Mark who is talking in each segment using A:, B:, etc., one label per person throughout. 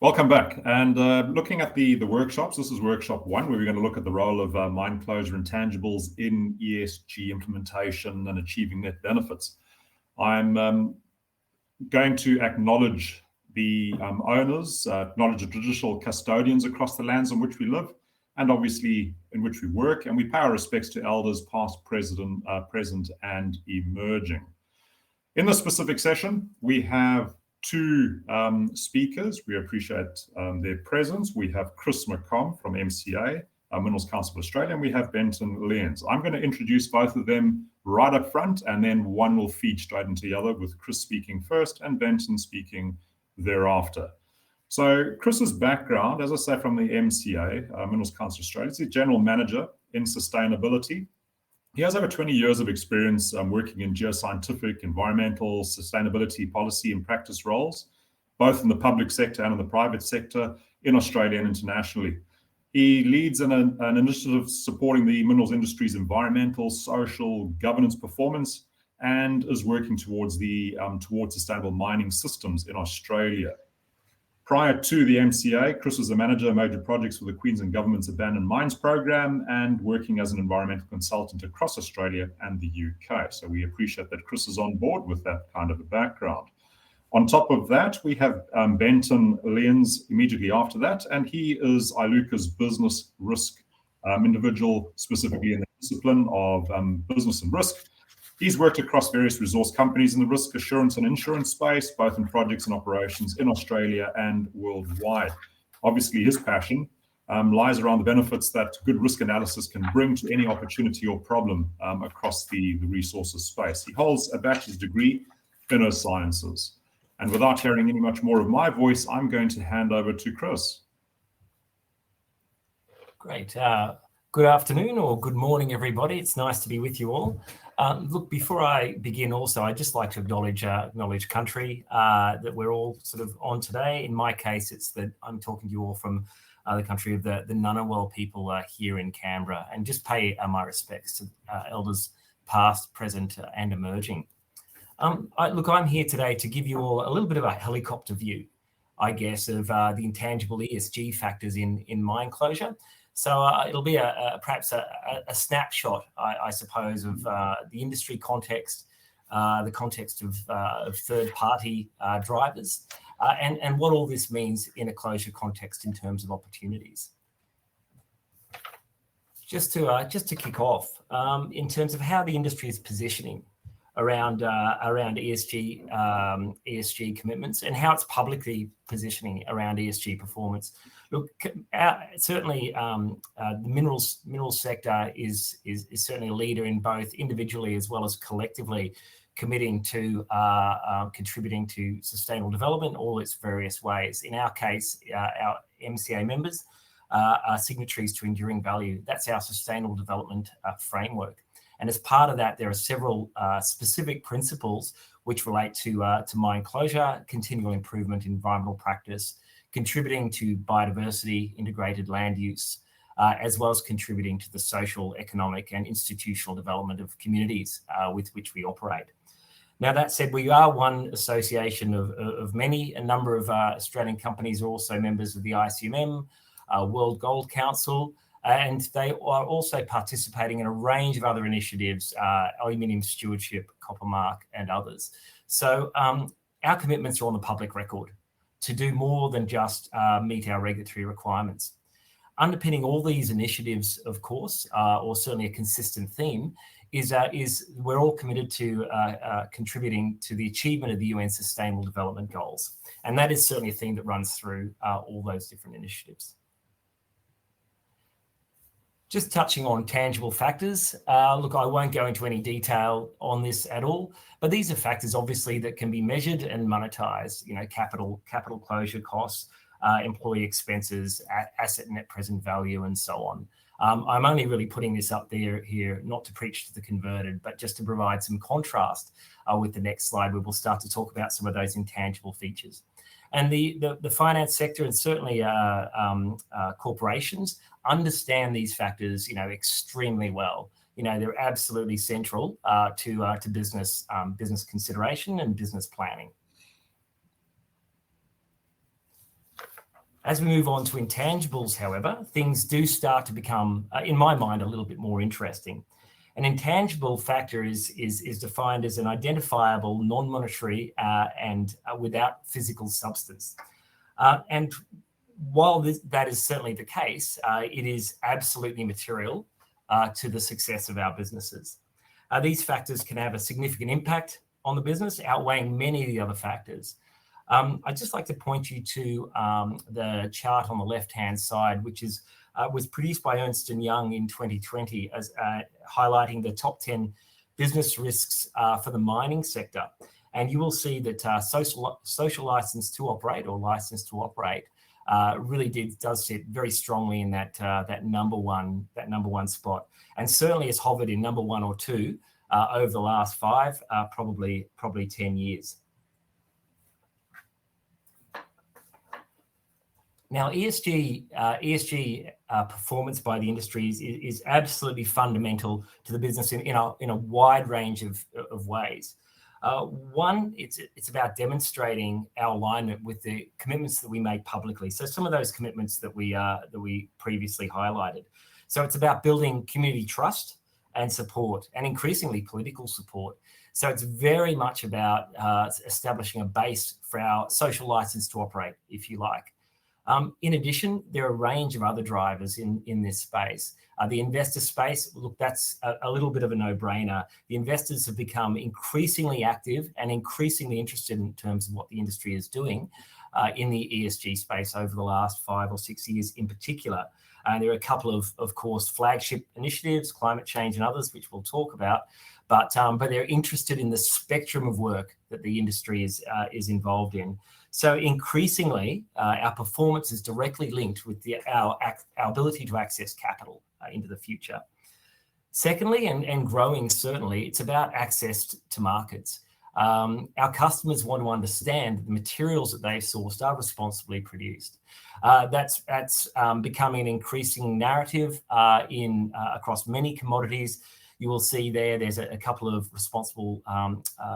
A: Welcome back. And looking at the workshops, this is workshop 1, where we're going to look at the role of mine closure intangibles in ESG implementation and achieving net benefits. I'm going to acknowledge the owners, acknowledge the traditional custodians across the lands on which we live, and obviously in which we work, and we pay our respects to elders past, present, and emerging. In this specific session, we have 2 speakers. We appreciate their presence. We have Chris McComb from MCA, Minerals Council of Australia, and we have Benton Lyons. I'm going to introduce both of them right up front, and then one will feed straight into the other, with Chris speaking first and Benton speaking thereafter. So Chris's background, as I say, from the MCA, Minerals Council of Australia, he's a general manager in sustainability. He has over 20 years of experience working in geoscientific, environmental, sustainability policy and practice roles, both in the public sector and in the private sector in Australia and internationally. He leads an initiative supporting the minerals industry's environmental, social, governance performance, and is working towards sustainable mining systems in Australia. Prior to the MCA, Chris was a manager of major projects for the Queensland Government's Abandoned Mines Program and working as an environmental consultant across Australia and the UK. So we appreciate that Chris is on board with that kind of a background. On top of that, we have Benton Lyons immediately after that, and he is Iluka's business risk individual, specifically in the discipline of business and risk. He's worked across various resource companies in the risk assurance and insurance space, both in projects and operations in Australia and worldwide. Obviously, his passion lies around the benefits that good risk analysis can bring to any opportunity or problem across the resources space. He holds a bachelor's degree in earth sciences. And without hearing any much more of my voice, I'm going to hand over to Chris.
B: Great. Good afternoon or good morning, everybody. It's nice to be with you all. Look, before I begin also, I'd just like to acknowledge country that we're all sort of on today. In my case, it's that I'm talking to you all from the country of the Ngunnawal people here in Canberra, and just pay my respects to elders past, present and emerging. I'm here today to give you all a little bit of a helicopter view, I guess, of the intangible ESG factors in mine closure. So it'll be perhaps a snapshot, I suppose, of the industry context, the context of third-party drivers, and what all this means in a closure context in terms of opportunities. Just to kick off, in terms of how the industry is positioning around ESG commitments and how it's publicly positioning around ESG performance. Look, certainly the minerals sector is certainly a leader in both individually as well as collectively committing to contributing to sustainable development, all its various ways. In our case, our MCA members are signatories to Enduring Value. That's our sustainable development framework. And as part of that, there are several specific principles which relate to mine closure, continual improvement in environmental practice, contributing to biodiversity, integrated land use, as well as contributing to the social, economic and institutional development of communities with which we operate. Now, that said, we are one association of many. A number of Australian companies are also members of the ICMM, World Gold Council, and they are also participating in a range of other initiatives, aluminium stewardship, Copper Mark, and others. So our commitments are on the public record to do more than just meet our regulatory requirements. Underpinning all these initiatives, of course, or certainly a consistent theme, is we're all committed to contributing to the achievement of the UN Sustainable Development Goals. And that is certainly a theme that runs through all those different initiatives. Just touching on tangible factors. Look, I won't go into any detail on this at all, but these are factors obviously that can be measured and monetized, capital closure costs, employee expenses, asset net present value, and so on. I'm only really putting this up there here, not to preach to the converted, but just to provide some contrast with the next slide, where we'll start to talk about some of those intangible features. And the finance sector and certainly corporations understand these factors, extremely well. They're absolutely central to business consideration and business planning. As we move on to intangibles, however, things do start to become, in my mind, a little bit more interesting. An intangible factor is defined as an identifiable, non-monetary, and without physical substance. And while that is certainly the case, it is absolutely material to the success of our businesses. These factors can have a significant impact on the business, outweighing many of the other factors. I'd just like to point you to the chart on the left-hand side, which was produced by Ernst & Young in 2020 as highlighting the top 10 business risks for the mining sector. And you will see that social license to operate or license to operate really does sit very strongly in that number one spot, and certainly has hovered in number 1 or 2 over the last 5, probably 10 years. Now, ESG performance by the industries is absolutely fundamental to the business in a wide range of ways. One, it's about demonstrating our alignment with the commitments that we make publicly. So some of those commitments that we previously highlighted. So it's about building community trust and support, and increasingly political support. So it's very much about establishing a base for our social license to operate, if you like. In addition, there are a range of other drivers in this space. The investor space, look, that's a little bit of a no-brainer. The investors have become increasingly active and increasingly interested in terms of what the industry is doing in the ESG space over the last 5 or 6 years in particular. There are a couple of course, flagship initiatives, climate change and others, which we'll talk about, but they're interested in the spectrum of work that the industry is involved in. So increasingly, our performance is directly linked with our ability to access capital into the future. Secondly, and growing certainly, it's about access to markets. Our customers want to understand that the materials that they've sourced are responsibly produced. That's becoming an increasing narrative across many commodities. You will see there's a couple of responsible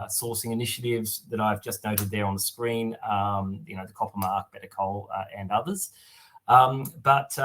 B: sourcing initiatives that I've just noted there on the screen, the Copper Mark, Better Coal, and others. But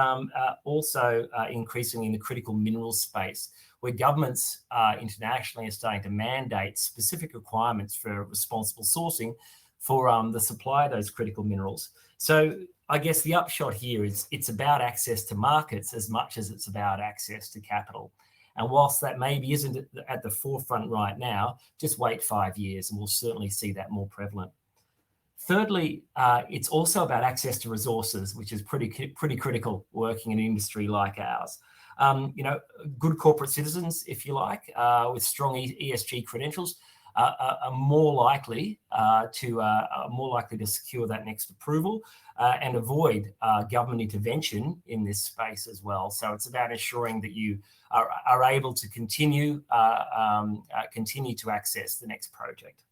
B: also increasingly in the critical minerals space, where governments internationally are starting to mandate specific requirements for responsible sourcing for the supply of those critical minerals. So I guess the upshot here is it's about access to markets as much as it's about access to capital. And whilst that maybe isn't at the forefront right now, just wait 5 years and we'll certainly see that more prevalent. Thirdly, it's also about access to resources, which is pretty critical working in an industry like ours. Good corporate citizens, if you like, with strong ESG credentials, are more likely to secure that next approval and avoid government intervention in this space as well. So it's about ensuring that you are able to continue to access the next project.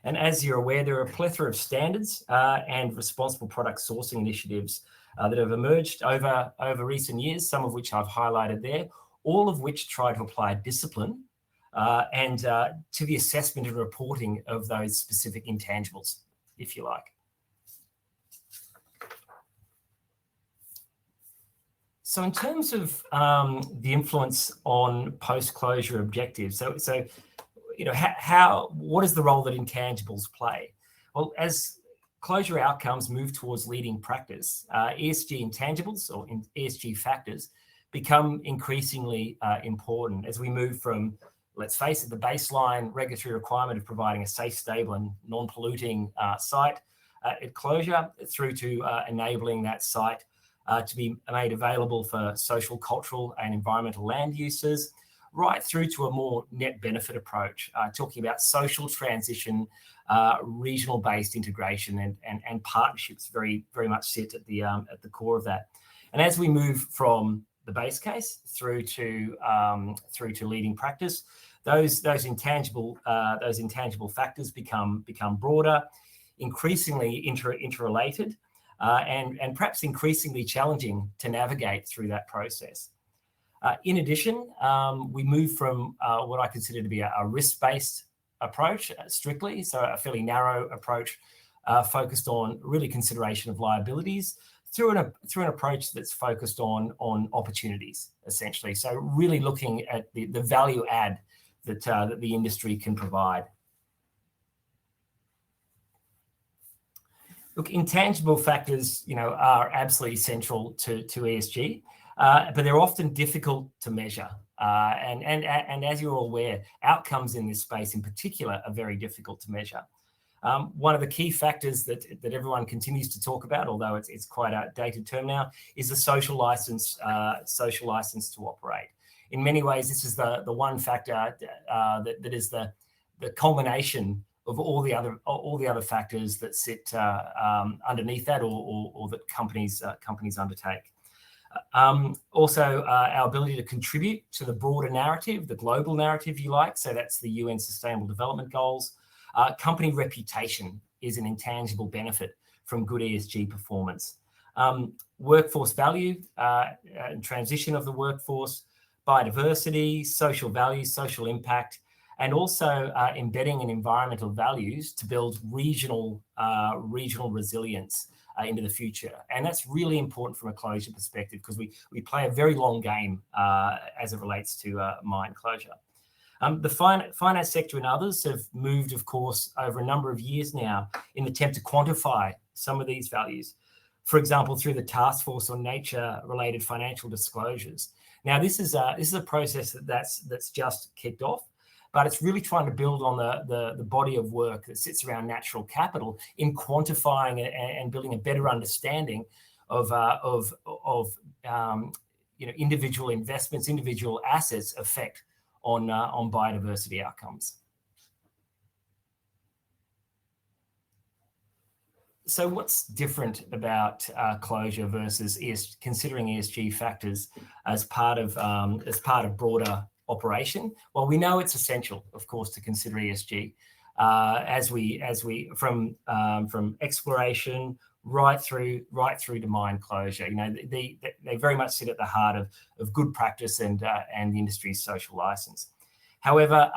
B: And as you're aware, there are a plethora of standards and responsible product sourcing initiatives that have emerged over recent years, some of which I've highlighted there, all of which try to apply discipline and to the assessment and reporting of those specific intangibles, if you like. So in terms of the influence on post-closure objectives, what is the role that intangibles play? Well, as closure outcomes move towards leading practice, ESG intangibles or ESG factors become increasingly important as we move from, let's face it, the baseline regulatory requirement of providing a safe, stable and non-polluting site at closure through to enabling that site to be made available for social, cultural and environmental land uses, right through to a more net benefit approach, talking about social transition, regional-based integration and partnerships very, very much sit at the core of that. And as we move from the base case through to leading practice, those intangible factors become broader, increasingly interrelated, and perhaps increasingly challenging to navigate through that process. In addition, we move from what I consider to be a risk-based approach strictly, so a fairly narrow approach focused on really consideration of liabilities, through an approach that's focused on opportunities, essentially. So really looking at the value add that the industry can provide. Look, intangible factors, are absolutely central to ESG, but they're often difficult to measure. And as you're all aware, outcomes in this space in particular are very difficult to measure. One of the key factors that everyone continues to talk about, although it's quite a dated term now, is the social license to operate. In many ways, this is the one factor that is the culmination of all the other factors that sit underneath that, or that companies undertake. Also, our ability to contribute to the broader narrative, the global narrative, you like. So that's the UN Sustainable Development Goals. Company reputation is an intangible benefit from good ESG performance. Workforce value and transition of the workforce, biodiversity, social values, social impact, and also embedding in environmental values to build regional resilience into the future. And that's really important from a closure perspective, because we play a very long game as it relates to mine closure. The finance sector and others have moved, of course, over a number of years now in an attempt to quantify some of these values. For example, through the Task Force on Nature-related Financial Disclosures. Now, this is a process that's just kicked off, but it's really trying to build on the body of work that sits around natural capital in quantifying and building a better understanding of individual investments, individual assets' effect on biodiversity outcomes. So what's different about closure versus considering ESG factors as part of broader operation? Well, we know it's essential, of course, to consider ESG as we from exploration right through to mine closure. They very much sit at the heart of good practice and the industry's social license. However,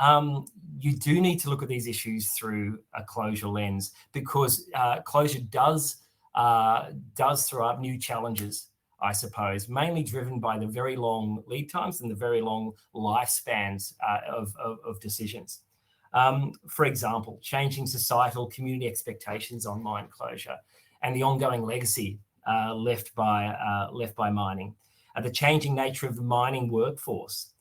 B: you do need to look at these issues through a closure lens, because closure does throw up new challenges, I suppose, mainly driven by the very long lead times and the very long lifespans of decisions. For example, changing societal community expectations on mine closure and the ongoing legacy left by mining, the changing nature of the mining workforce,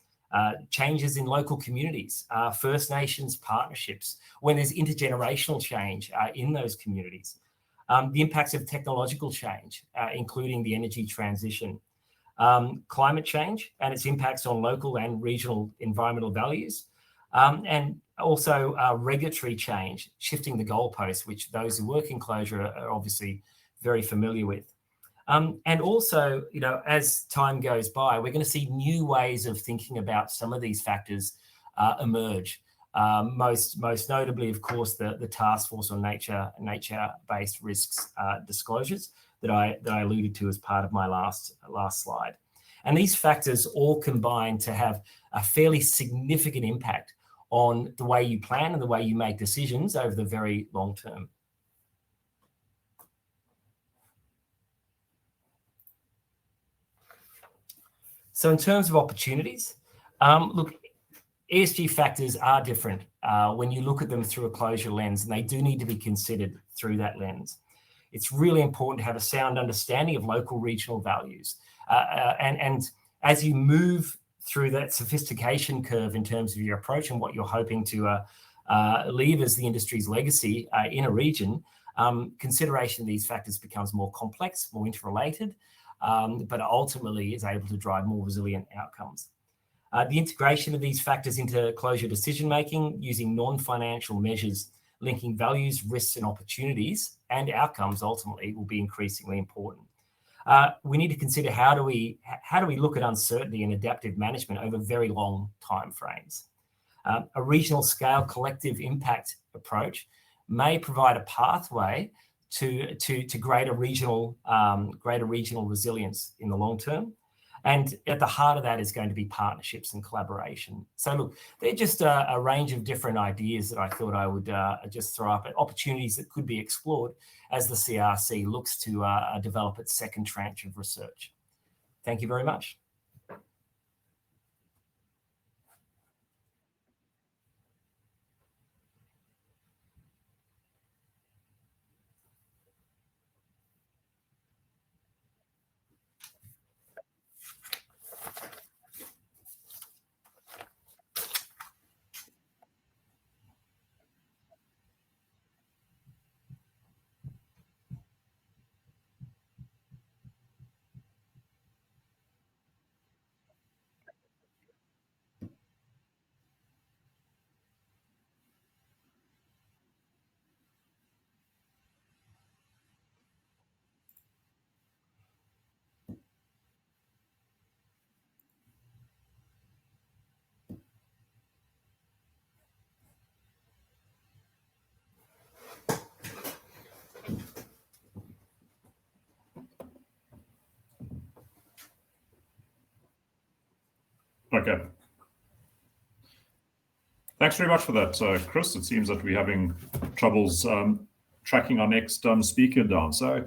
B: changes in local communities, First Nations partnerships, when there's intergenerational change in those communities, the impacts of technological change, including the energy transition, climate change and its impacts on local and regional environmental values, and also regulatory change, shifting the goalposts, which those who work in closure are obviously very familiar with. And also, as time goes by, we're going to see new ways of thinking about some of these factors emerge. Most notably, of course, the Task Force on Nature-based Risks disclosures that I alluded to as part of my last slide. And these factors all combine to have a fairly significant impact on the way you plan and the way you make decisions over the very long term. So in terms of opportunities, look, ESG factors are different when you look at them through a closure lens, and they do need to be considered through that lens. It's really important to have a sound understanding of local regional values. And as you move through that sophistication curve in terms of your approach and what you're hoping to leave as the industry's legacy in a region, consideration of these factors becomes more complex, more interrelated, but ultimately is able to drive more resilient outcomes. The integration of these factors into closure decision-making using non-financial measures linking values, risks and opportunities and outcomes ultimately will be increasingly important. We need to consider how do we look at uncertainty and adaptive management over very long time frames. A regional scale collective impact approach may provide a pathway to greater regional resilience in the long term. And at the heart of that is going to be partnerships and collaboration. So look, they're just a range of different ideas that I thought I would just throw up, opportunities that could be explored as the CRC looks to develop its second tranche of research. Thank you very much.
A: Okay. Thanks very much for that, Chris. It seems that we're having troubles tracking our next speaker down. So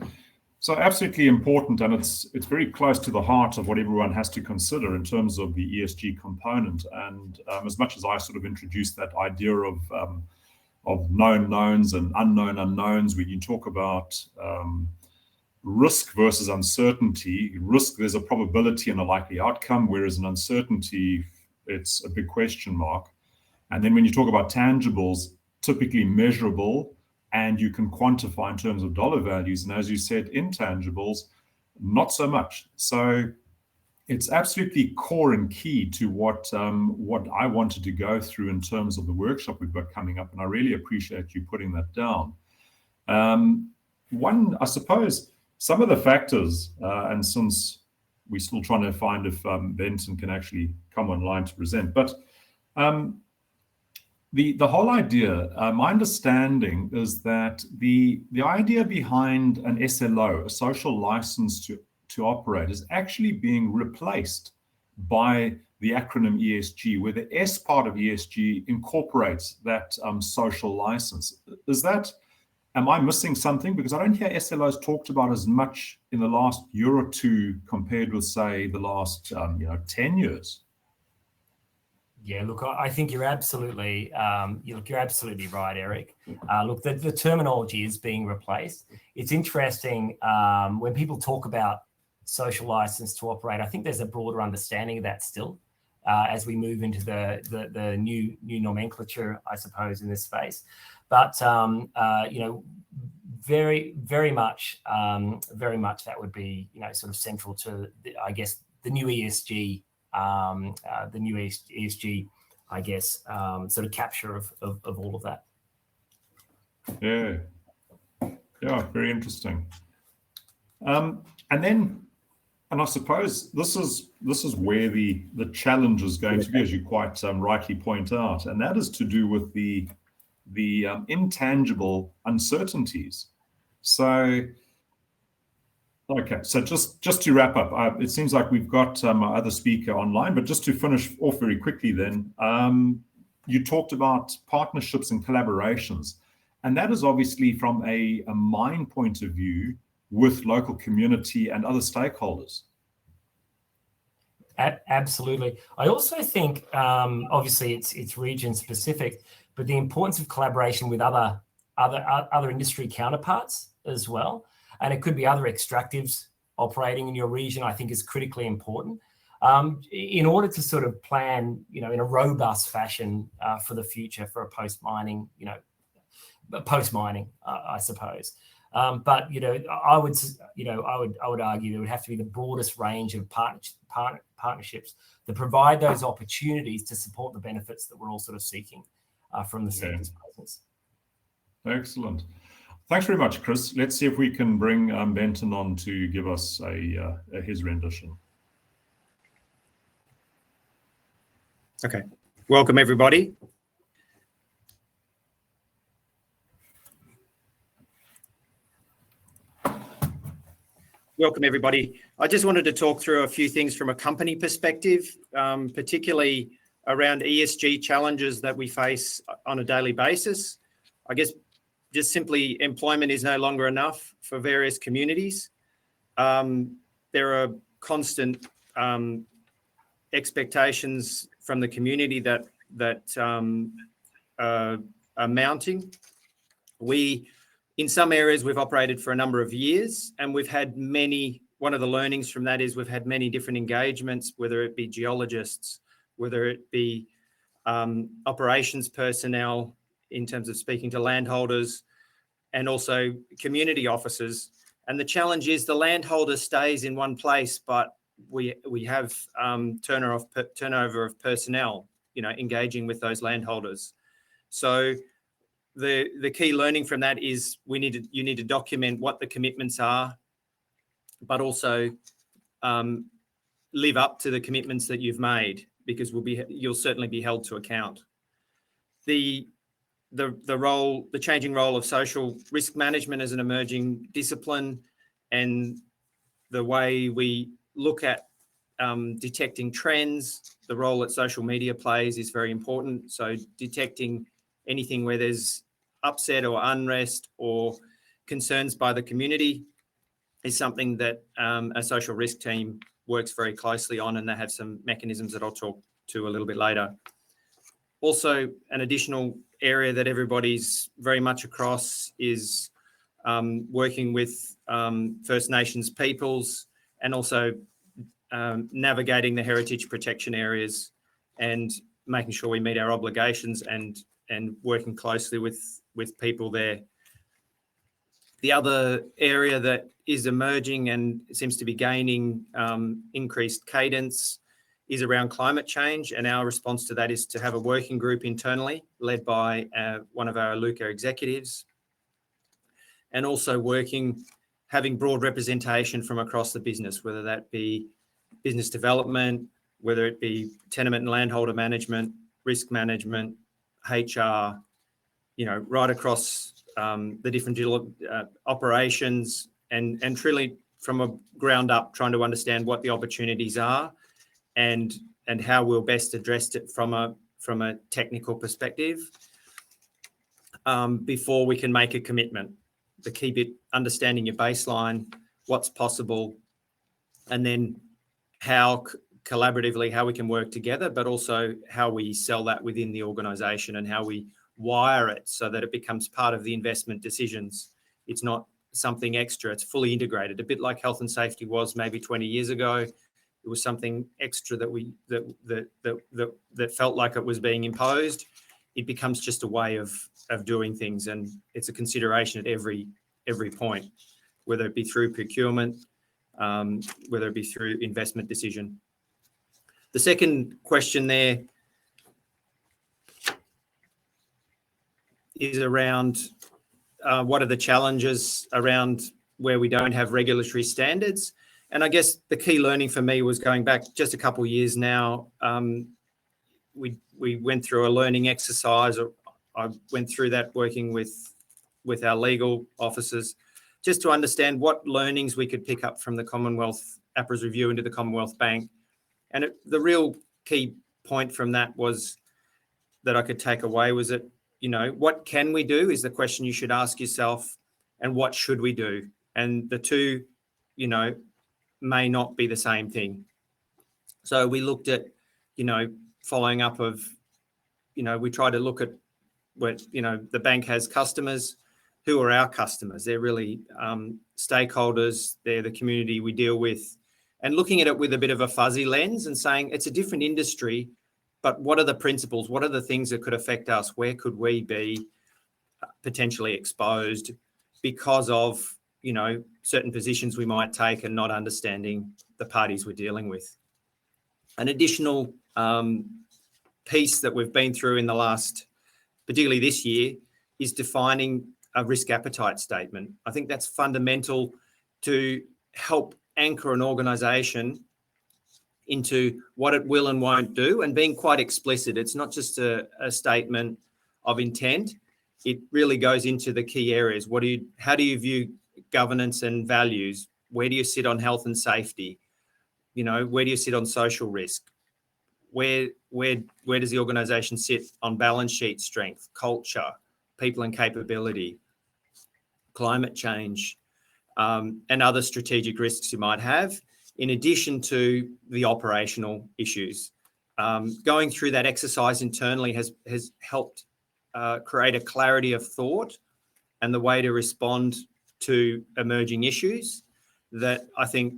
A: absolutely important, and it's very close to the heart of what everyone has to consider in terms of the ESG component. And as much as I sort of introduced that idea of known knowns and unknown unknowns, when you talk about risk versus uncertainty, risk, there's a probability and a likely outcome, whereas an uncertainty, it's a big question mark. And then when you talk about tangibles, typically measurable, and you can quantify in terms of dollar values. And as you said, intangibles, not so much. So it's absolutely core and key to what I wanted to go through in terms of the workshop we've got coming up. And I really appreciate you putting that down. One, I suppose, some of the factors, and since we're still trying to find if Benton can actually come online to present, but the whole idea, my understanding is that the idea behind an SLO, a social license to operate, is actually being replaced by the acronym ESG, where the S part of ESG incorporates that social license. Am I missing something? Because I don't hear SLOs talked about as much in the last year or two compared with, say, the last 10 years.
B: Yeah, look, I think you're absolutely you're absolutely right, Eric. Look, the terminology is being replaced. It's interesting when people talk about social license to operate. I think there's a broader understanding of that still as we move into the new nomenclature, I suppose, in this space. But very much that would be sort of central to I guess the new ESG. The new ESG, I guess, sort of capture of all of that.
A: Yeah, very interesting. And I suppose this is where the challenge is going to be, as you quite rightly point out, and that is to do with the intangible uncertainties. So. Okay, so just to wrap up, it seems like we've got our other speaker online, but just to finish off very quickly then, you talked about partnerships and collaborations, and that is obviously from a mine point of view with local community and other stakeholders.
B: Absolutely. I also think, obviously, it's region specific, but the importance of collaboration with other industry counterparts as well. And it could be other extractives operating in your region, I think is critically important in order to sort of plan, in a robust fashion for the future for a post-mining, I suppose. But I would argue there would have to be the broadest range of partnerships that provide those opportunities to support the benefits that we're all sort of seeking from the sector's presence.
A: Excellent. Thanks very much, Chris. Let's see if we can bring Benton on to give us his rendition.
C: Okay. Welcome, everybody. Welcome, everybody. I just wanted to talk through a few things from a company perspective, particularly around ESG challenges that we face on a daily basis. I guess just simply employment is no longer enough for various communities. There are constant expectations from the community that are mounting. In some areas, we've operated for a number of years, and we've had one of the learnings from that is we've had many different engagements, whether it be geologists, whether it be operations personnel in terms of speaking to landholders, and also community officers. And the challenge is the landholder stays in one place, but we have turnover of personnel, engaging with those landholders. So the key learning from that is you need to document what the commitments are, but also live up to the commitments that you've made, because you'll certainly be held to account. The changing role of social risk management as an emerging discipline, and the way we look at detecting trends, the role that social media plays is very important. So detecting anything where there's upset or unrest or concerns by the community is something that a social risk team works very closely on, and they have some mechanisms that I'll talk to a little bit later. Also, an additional area that everybody's very much across is working with First Nations peoples, and also navigating the heritage protection areas and making sure we meet our obligations and working closely with people there. The other area that is emerging and seems to be gaining increased cadence is around climate change, and our response to that is to have a working group internally led by one of our Luca executives, and also having broad representation from across the business, whether that be business development, whether it be tenement and landholder management, risk management, HR, right across the different operations, and truly from a ground up trying to understand what the opportunities are and how we'll best address it from a technical perspective before we can make a commitment. The key bit, understanding your baseline, what's possible, and then how collaboratively, how we can work together, but also how we sell that within the organisation and how we wire it so that it becomes part of the investment decisions. It's not something extra, it's fully integrated, a bit like health and safety was maybe 20 years ago. It was something extra that felt like it was being imposed. It becomes just a way of doing things, and it's a consideration at every point, whether it be through procurement, whether it be through investment decision. The second question there is around what are the challenges around where we don't have regulatory standards. And I guess the key learning for me was going back just a couple of years now. We went through a learning exercise. I went through that working with our legal officers just to understand what learnings we could pick up from the Commonwealth APRA's review into the Commonwealth Bank. And the real key point from that was that I could take away was that, what can we do is the question you should ask yourself, and what should we do? And the two, may not be the same thing. So we looked at, following up of, we try to look at what, the bank has customers. Who are our customers? They're really stakeholders. They're the community we deal with. And looking at it with a bit of a fuzzy lens and saying it's a different industry, but what are the principles? What are the things that could affect us? Where could we be potentially exposed because of, certain positions we might take and not understanding the parties we're dealing with? An additional piece that we've been through in the last, particularly this year, is defining a risk appetite statement. I think that's fundamental to help anchor an organisation into what it will and won't do, and being quite explicit. It's not just a statement of intent. It really goes into the key areas. How do you view governance and values? Where do you sit on health and safety? Where do you sit on social risk? Where does the organisation sit on balance sheet strength, culture, people and capability, climate change, and other strategic risks you might have, in addition to the operational issues. Going through that exercise internally has helped create a clarity of thought and the way to respond to emerging issues that I think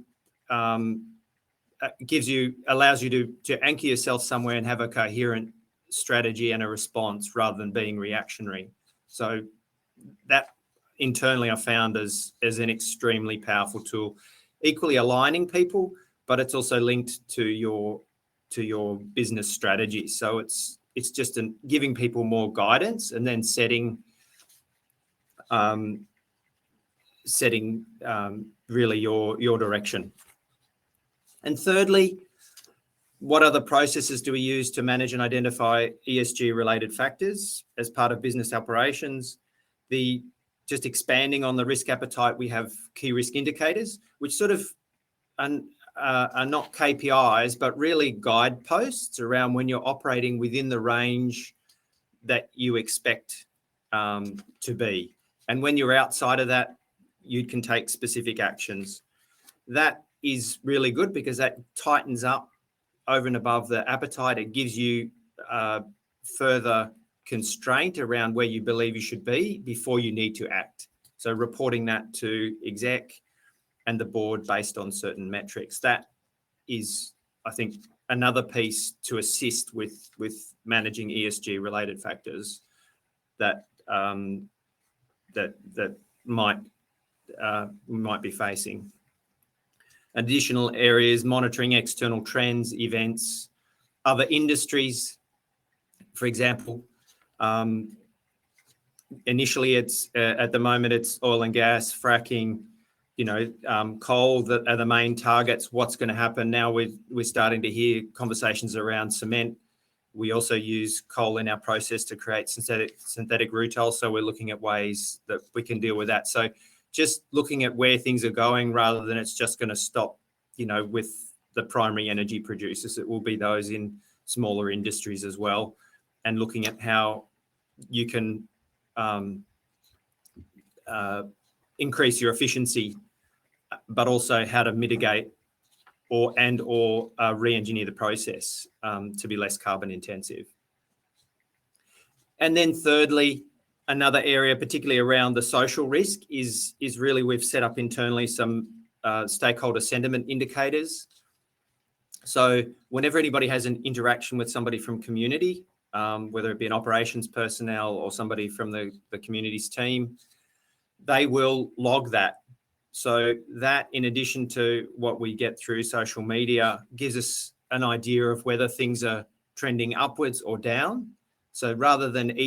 C: allows you to anchor yourself somewhere and have a coherent strategy and a response rather than being reactionary. So that internally I found as an extremely powerful tool, equally aligning people, but it's also linked to your business strategy. So it's just giving people more guidance and then setting really your direction. And thirdly, what other processes do we use to manage and identify ESG related factors as part of business operations? Just expanding on the risk appetite, we have key risk indicators, which sort of are not KPIs, but really guideposts around when you're operating within the range that you expect to be. And when you're outside of that, you can take specific actions. That is really good because that tightens up over and above the appetite. It gives you further constraint around where you believe you should be before you need to act. So reporting that to exec and the board based on certain metrics. That is, I think, another piece to assist with managing ESG related factors that might be facing. Additional areas, monitoring external trends, events, other industries. For example, initially it's at the moment it's oil and gas, fracking, coal that are the main targets. What's going to happen now? We're starting to hear conversations around cement. We also use coal in our process to create synthetic rutile. So we're looking at ways that we can deal with that. So just looking at where things are going rather than it's just going to stop, with the primary energy producers. It will be those in smaller industries as well, and looking at how you can increase your efficiency, but also how to mitigate or re-engineer the process to be less carbon intensive. And then thirdly, another area, particularly around the social risk, is really we've set up internally some stakeholder sentiment indicators. So whenever anybody has an interaction with somebody from community, whether it be an operations personnel or somebody from the community's team, they will log that. So that, in addition to what we get through social media, gives us an idea of whether things are trending upwards or down. So rather than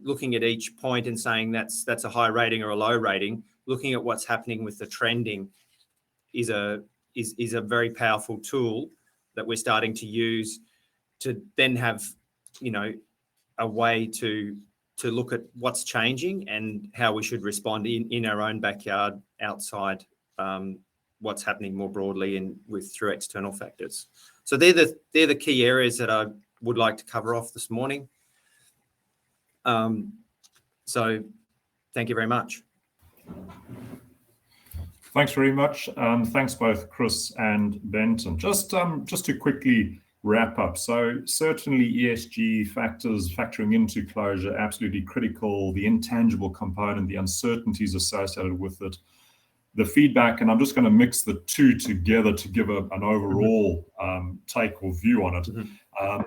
C: looking at each point and saying that's a high rating or a low rating, looking at what's happening with the trending is a very powerful tool that we're starting to use to then have, a way to look at what's changing and how we should respond in our own backyard, outside what's happening more broadly through external factors. So they're the key areas that I would like to cover off this morning. So thank you very much.
A: Thanks very much. Thanks both Chris and Benton. Just to quickly wrap up. So certainly ESG factors factoring into closure, absolutely critical. The intangible component, the uncertainties associated with it, the feedback, and I'm just going to mix the two together to give an overall take or view on it.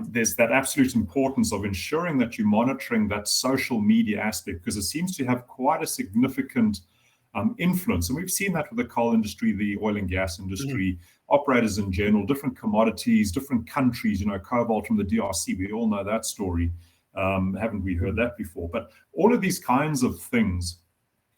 A: There's that absolute importance of ensuring that you're monitoring that social media aspect, because it seems to have quite a significant influence. And we've seen that with the coal industry, the oil and gas industry, operators in general, different commodities, different countries, cobalt from the DRC, we all know that story. Haven't we heard that before? But all of these kinds of things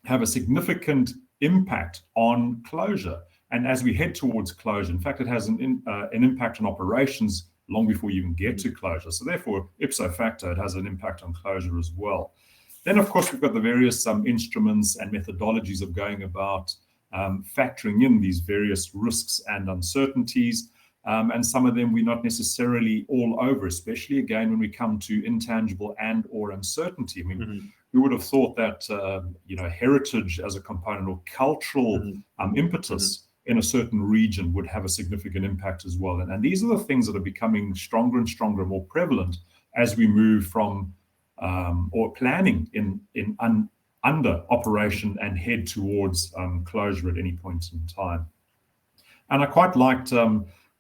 A: have a significant impact on closure. And as we head towards closure, in fact, it has an impact on operations long before you even get to closure. So therefore, ipso facto, it has an impact on closure as well. Then, of course, we've got the various instruments and methodologies of going about factoring in these various risks and uncertainties. And some of them we're not necessarily all over, especially again when we come to intangible and or uncertainty. I mean, we would have thought that heritage as a component or cultural impetus in a certain region would have a significant impact as well. And these are the things that are becoming stronger and stronger and more prevalent as we move from or planning under operation and head towards closure at any point in time. And I quite liked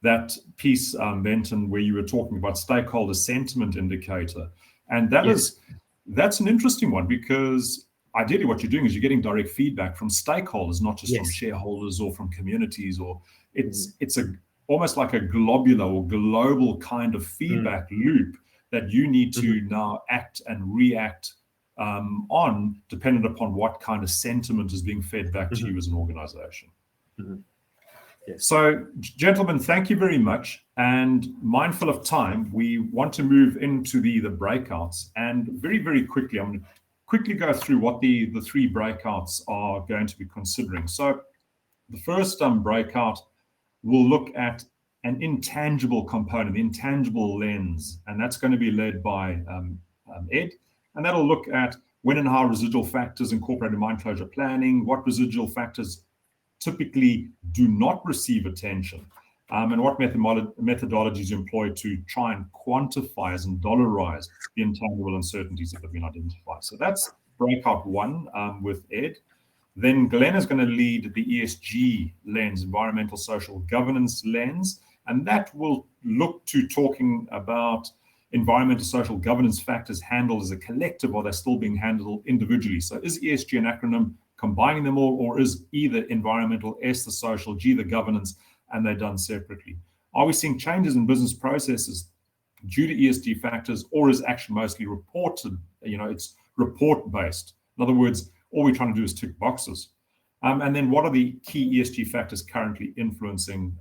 A: that piece, Benton, where you were talking about stakeholder sentiment indicator. And that's an interesting one, because ideally what you're doing is you're getting direct feedback from stakeholders, not just from shareholders or from communities, or it's almost like a globular or global kind of feedback loop that you need to now act and react on, dependent upon what kind of sentiment is being fed back to you as an organization.
C: Yes.
A: So, gentlemen, thank you very much. And mindful of time, we want to move into the breakouts. And very, very quickly, I'm going to quickly go through what the three breakouts are going to be considering. So the first breakout will look at an intangible component, the intangible lens, and that's going to be led by Ed. And that'll look at when and how residual factors incorporated in mine closure planning, what residual factors typically do not receive attention, and what methodologies employed to try and quantify and dollarize the intangible uncertainties that have been identified. So that's breakout one with Ed. Then Glenn is going to lead the ESG lens, environmental social governance lens, and that will look to talking about environmental social governance factors handled as a collective, or they're still being handled individually. So is ESG an acronym combining them all, or is either environmental, S the social, G the governance, and they're done separately? Are we seeing changes in business processes due to ESG factors, or is action mostly reported? It's report based. In other words, all we're trying to do is tick boxes. And then what are the key ESG factors currently influencing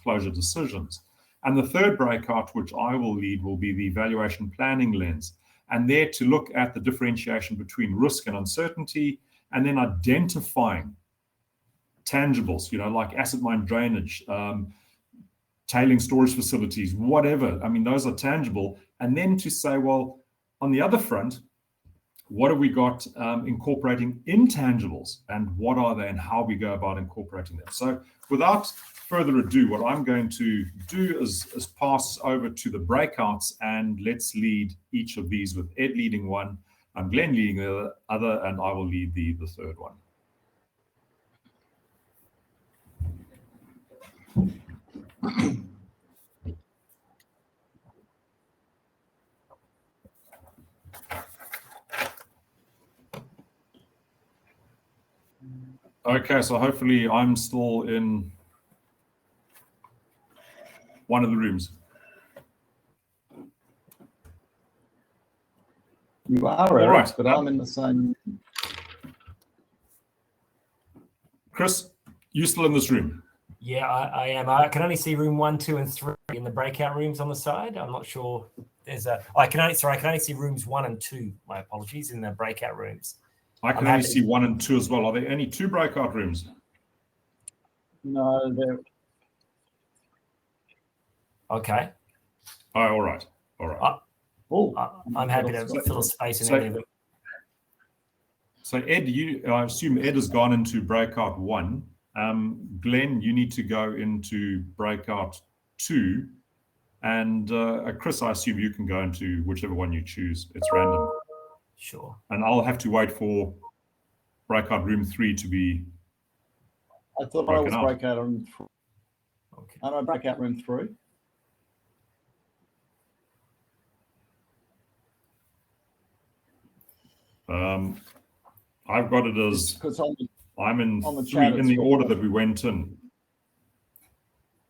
A: closure decisions? And the third breakout, which I will lead, will be the evaluation planning lens. And there to look at the differentiation between risk and uncertainty, and then identifying tangibles, like acid mine drainage, tailing storage facilities, whatever. I mean, those are tangible. And then to say, well, on the other front, what have we got incorporating intangibles, and what are they, and how we go about incorporating them? So without further ado, what I'm going to do is pass over to the breakouts, and let's lead each of these, with Ed leading one, Glenn leading the other, and I will lead the third one. Okay, so hopefully I'm still in one of the rooms.
D: You are, Eric, right, but I'm in the same.
A: Chris, you still in this room?
B: Yeah, I am. I can only see room 1, 2, and 3 in the breakout rooms on the side. I'm not sure. I can only see rooms 1 and 2. My apologies, in the breakout rooms.
A: I can only see 1 and 2 as well. Are there only 2 breakout rooms?
D: No, there.
B: Okay.
A: Oh, all right.
B: I'm happy to fill a space in any of them.
A: So Ed, I assume Ed has gone into breakout 1. Glenn, you need to go into breakout 2. And Chris, I assume you can go into whichever one you choose. It's random.
B: Sure.
A: And I'll have to wait for breakout room 3 to be.
D: I thought I was breakout room 3.
B: Okay.
D: I know breakout room 3.
A: I've got it as
D: because
A: I'm in 3 in the order that we went in.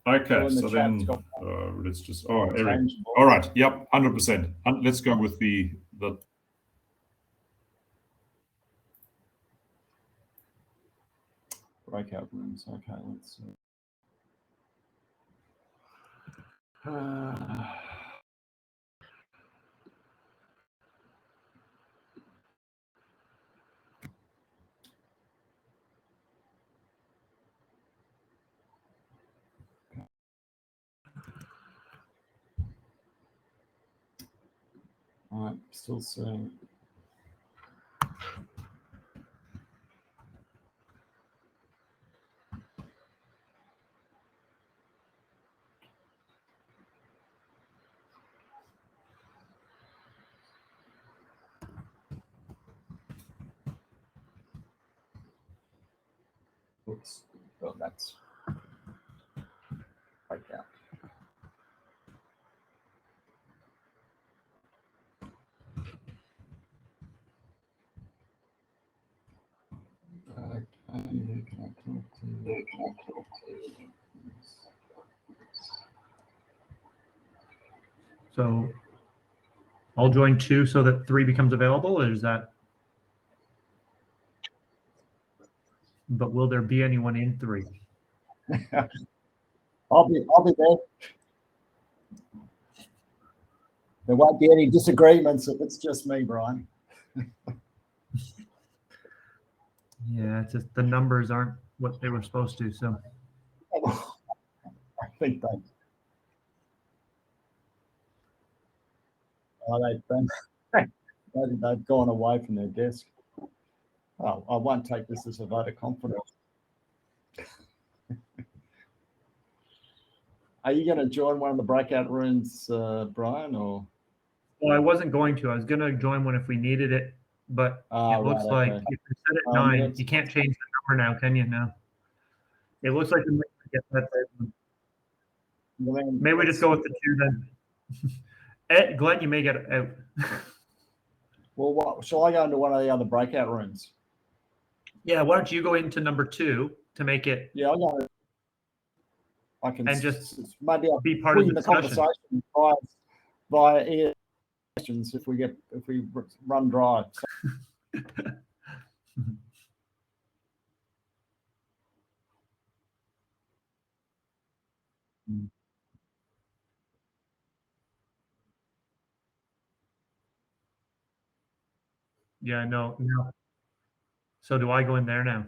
A: Okay, so then let's just Eric. All right, yep, 100%. Let's go with the
D: breakout rooms. Okay, let's see. All right, still seeing. Oops. Oh, that's breakout. Okay, who can I talk to?
E: So I'll join 2 so that 3 becomes available, or is that? But will there be anyone in 3?
D: I'll be there. There won't be any disagreements if it's just me, Brian.
E: Yeah, it's just the numbers aren't what they were supposed to. So
D: I think they. They've gone away from their desk. Oh, I won't take this as a vote of confidence. Are you going to join one of the breakout rooms, Brian, or?
E: Well, I wasn't going to. I was going to join one if we needed it, but it looks like if you set it 9, you can't change the number now, can you? Now it looks like we might get that. Maybe we just go with the 2 then. Glenn, you may get out.
D: Well, what shall I go into one of the other breakout rooms?
E: Yeah, why don't you go into number 2 to make it?
D: Yeah, I can
E: and just
D: maybe I'll
E: be part of the
D: conversation via questions if we run dry. So.
E: Yeah, no. So do I go in there now?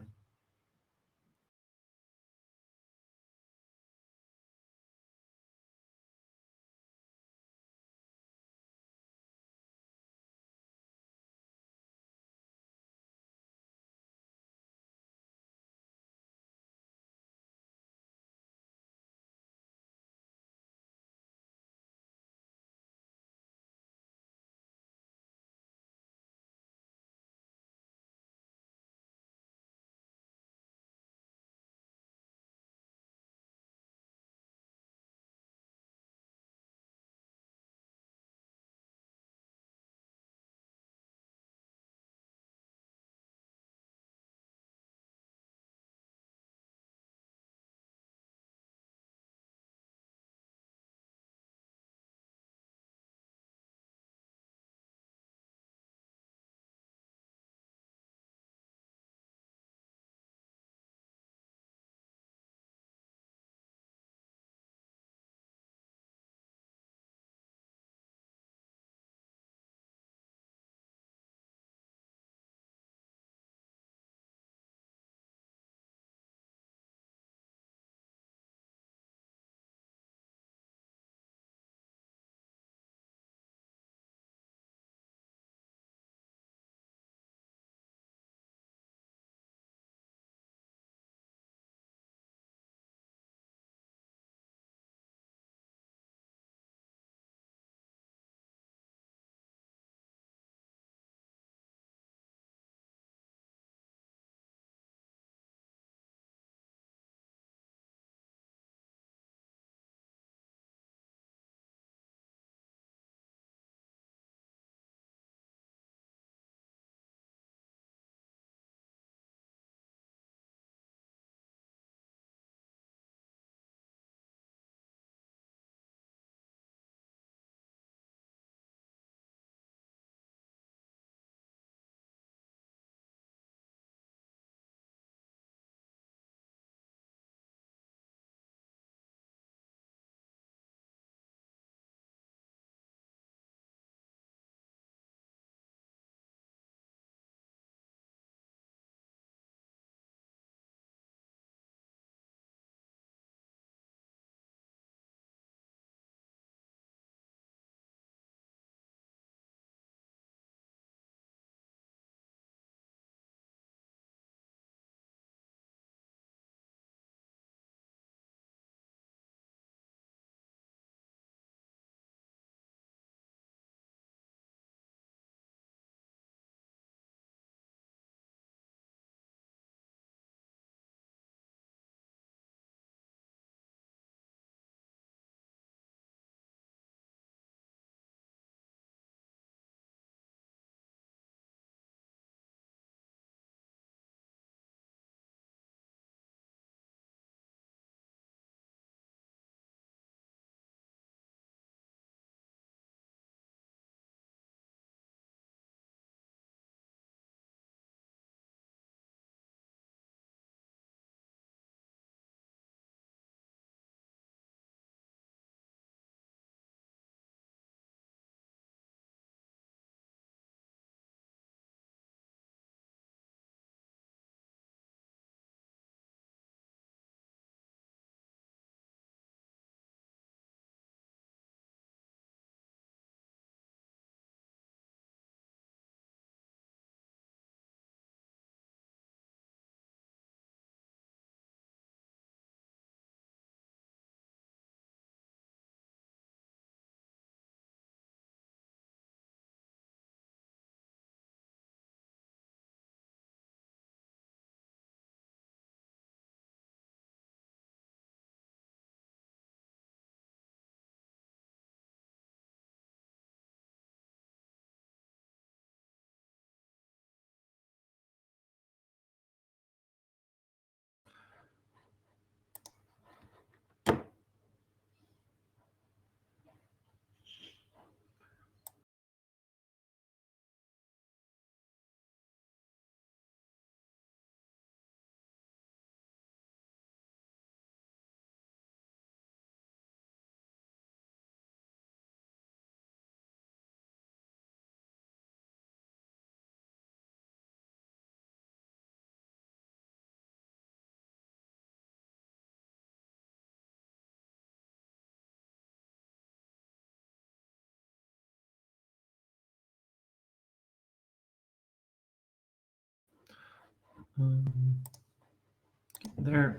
E: There.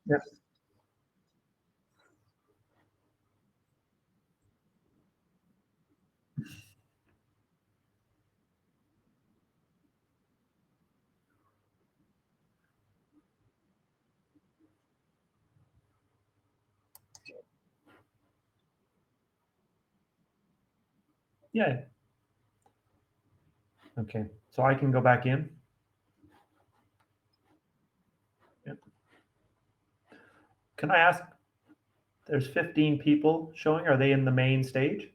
E: Yep. Yeah. Okay, so I can go back in. Yep. Can I ask, there's 15 people showing, are they in the main stage?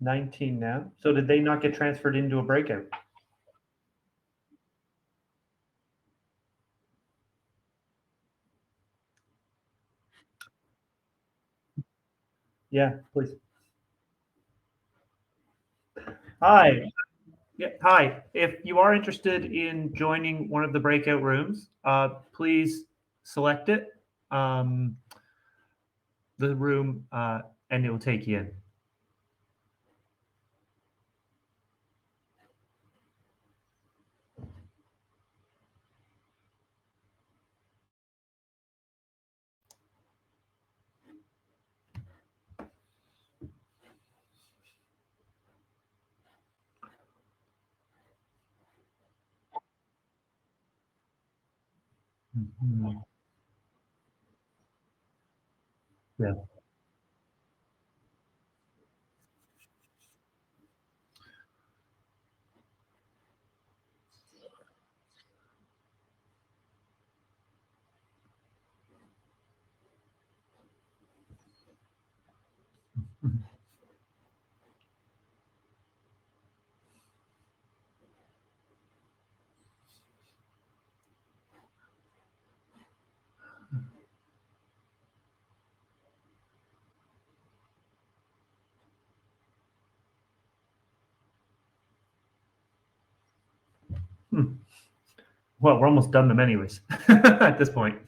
E: $19 now. So did they not get transferred into a breakout? Yeah, please. Hi. Yeah, hi. If you are interested in joining one of the breakout rooms, please select it, the room, and it will take you in. Mhm. Yeah. Mhm. Well, we're almost done them anyways at this point.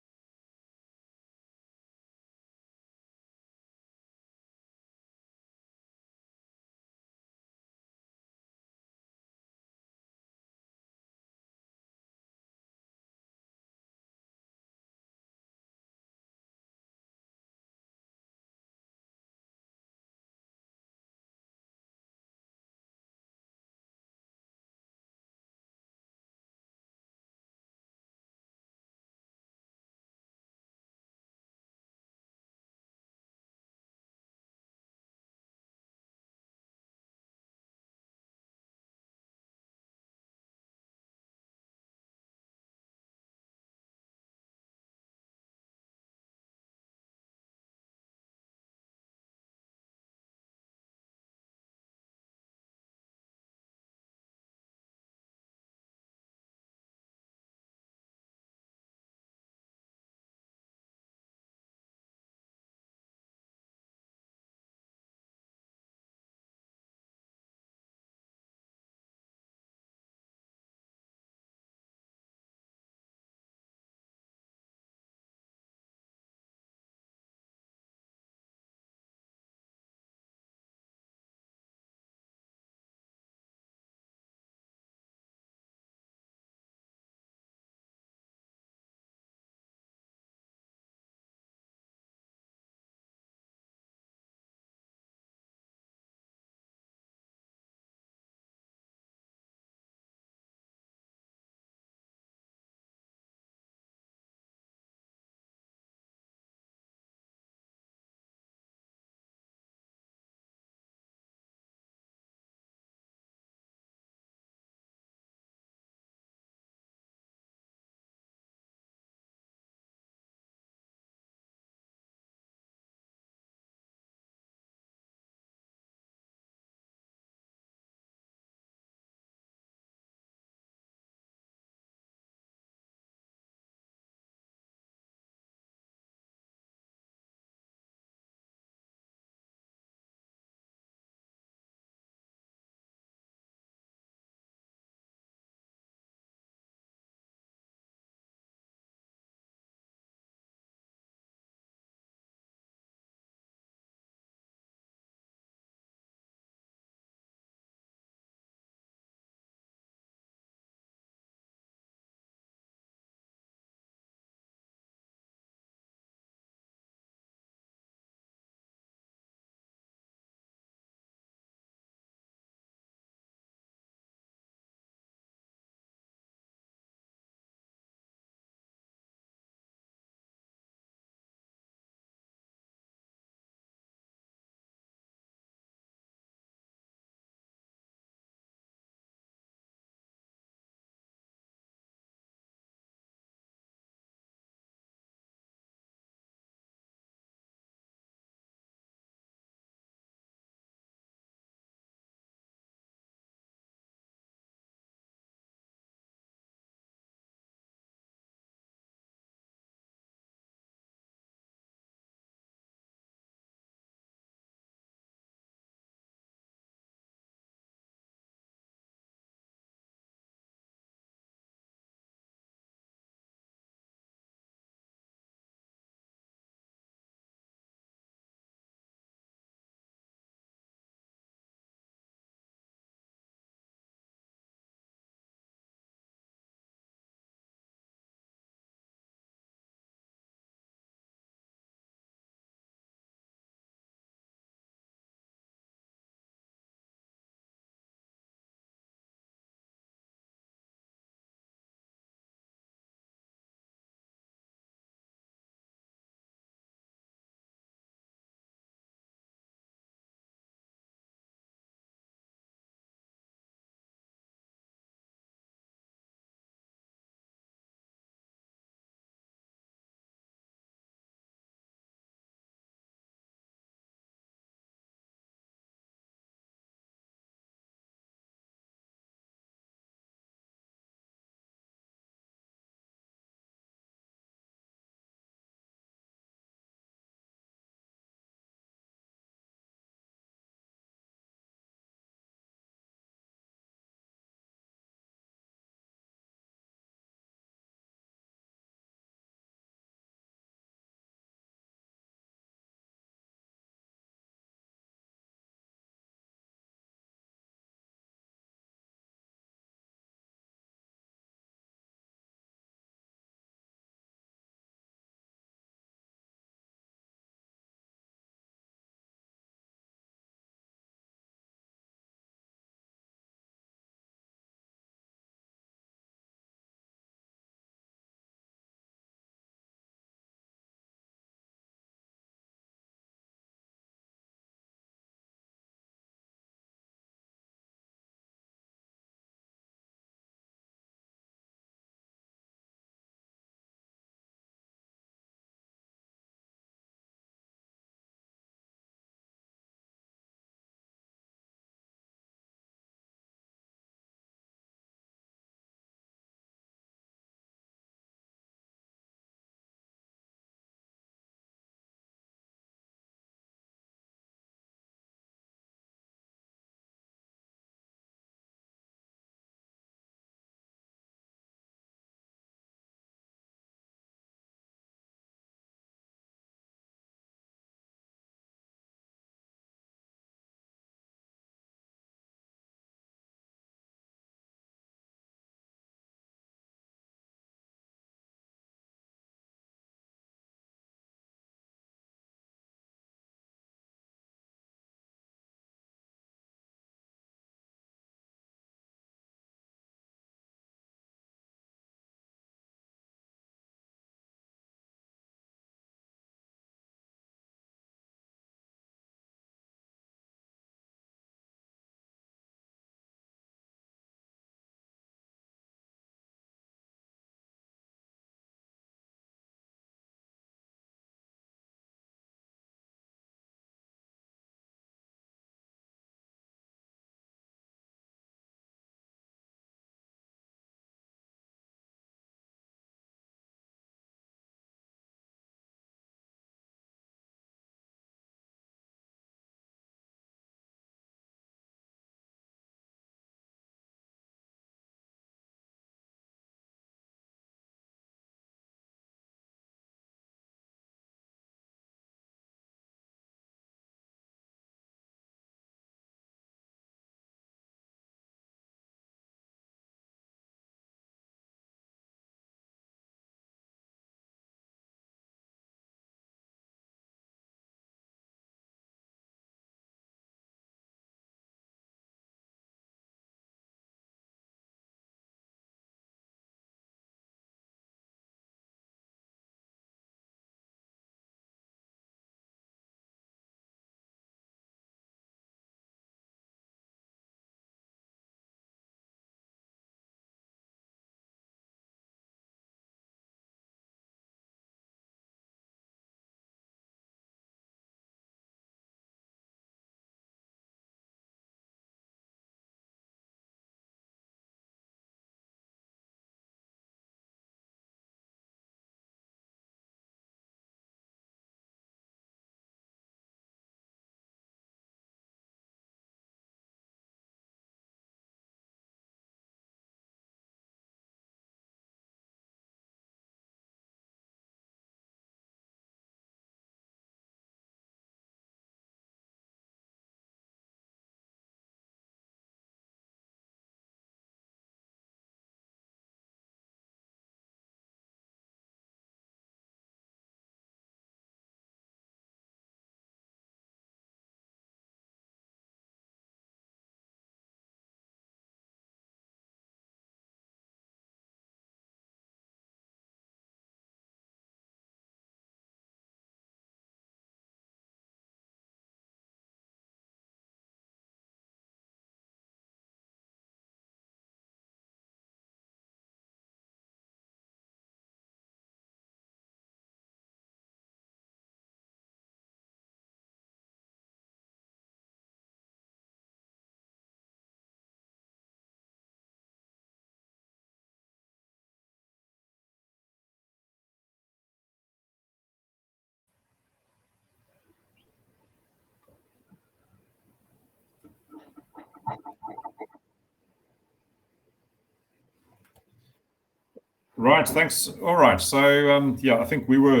A: Right, thanks. All right, so yeah, I think we were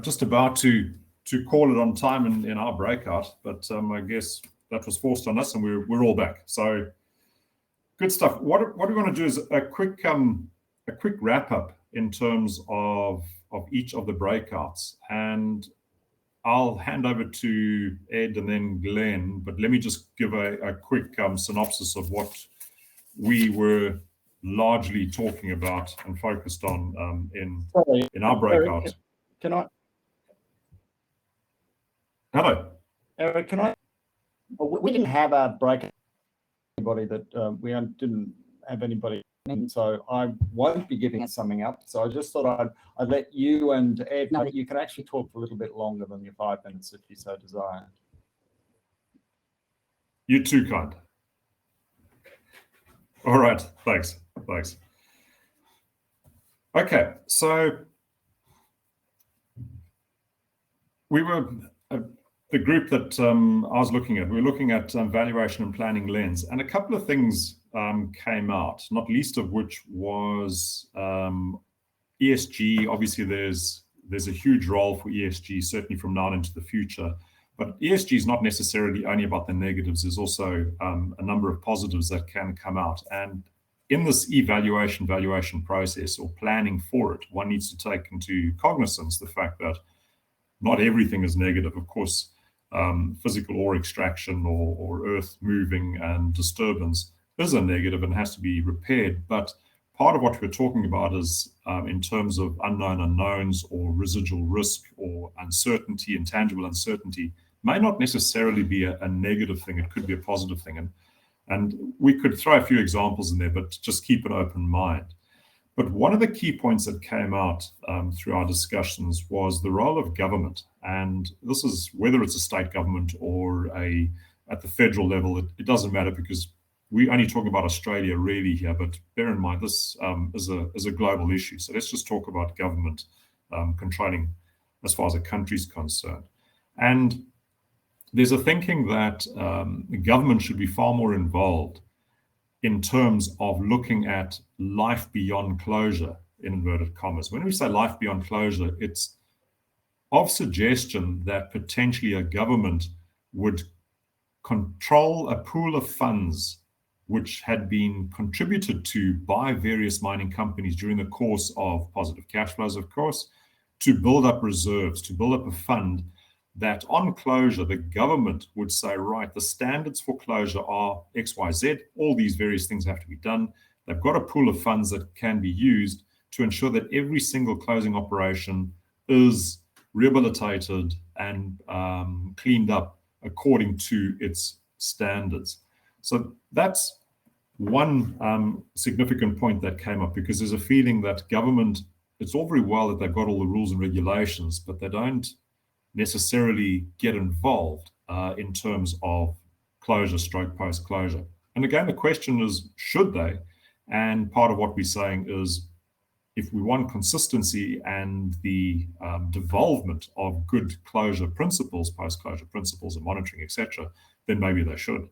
A: just about to call it on time in our breakout, but I guess that was forced on us, and we're all back. So good stuff. What we want to do is a quick wrap up in terms of each of the breakouts, and I'll hand over to Ed and then Glenn, but let me just give a quick synopsis of what we were largely talking about and focused on in our breakout.
D: Eric, can I?
A: Hello.
D: Eric, can I? We didn't have a breakout. Anybody that we didn't have anybody in, so I won't be giving something up. So I just thought I'd let you and Ed. No, you can actually talk for a little bit longer than your 5 minutes if you so desire.
A: You're too kind. All right, thanks. Okay, so we were the group that I was looking at. We were looking at valuation and planning lens, and a couple of things came out, not least of which was ESG. Obviously, there's a huge role for ESG, certainly from now into the future. But ESG is not necessarily only about the negatives. There's also a number of positives that can come out. And in this valuation process or planning for it, one needs to take into cognizance the fact that not everything is negative. Of course, physical ore extraction or earth moving and disturbance is a negative and has to be repaired. But part of what we're talking about is in terms of unknown unknowns or residual risk or uncertainty, intangible uncertainty, may not necessarily be a negative thing. It could be a positive thing. And we could throw a few examples in there, but just keep an open mind. But one of the key points that came out through our discussions was the role of government. And this is whether it's a state government or at the federal level, it doesn't matter because we're only talking about Australia really here, but bear in mind this is a global issue. So let's just talk about government controlling as far as a country's concerned. And there's a thinking that the government should be far more involved in terms of looking at life beyond closure, in inverted commas. When we say life beyond closure, it's of suggestion that potentially a government would control a pool of funds which had been contributed to by various mining companies during the course of positive cash flows, of course, to build up reserves, to build up a fund that on closure, the government would say, right, the standards for closure are X, Y, Z. All these various things have to be done. They've got a pool of funds that can be used to ensure that every single closing operation is rehabilitated and cleaned up according to its standards. So that's one significant point that came up, because there's a feeling that government, it's all very well that they've got all the rules and regulations, but they don't necessarily get involved in terms of closure stroke post-closure. And again, the question is, should they? And part of what we're saying is, if we want consistency and the devolvement of good closure principles, post-closure principles and monitoring, etc., then maybe they should.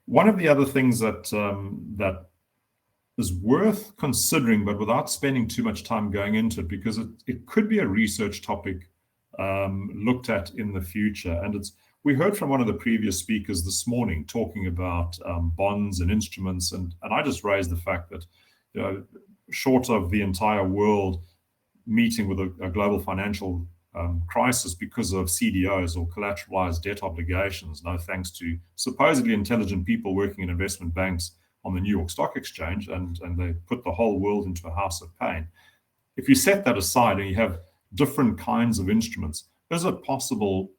A: One of the other things that is worth considering, but without spending too much time going into it, because it could be a research topic looked at in the future. And we heard from one of the previous speakers this morning talking about bonds and instruments, and I just raised the fact that, you know, short of the entire world meeting with a global financial crisis because of CDOs or collateralized debt obligations, no thanks to supposedly intelligent people working in investment banks on the New York Stock Exchange, and they put the whole world into a house of pain. If you set that aside and you have different kinds of instruments, is it possible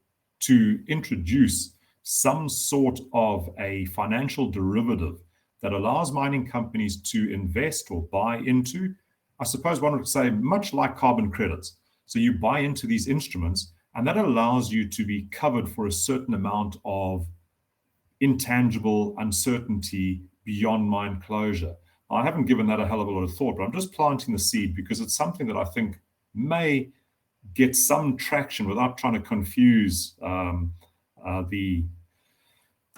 A: to introduce some sort of a financial derivative that allows mining companies to invest or buy into, I suppose one would say, much like carbon credits? So you buy into these instruments, and that allows you to be covered for a certain amount of intangible uncertainty beyond mine closure. I haven't given that a hell of a lot of thought, but I'm just planting the seed because it's something that I think may get some traction without trying to confuse the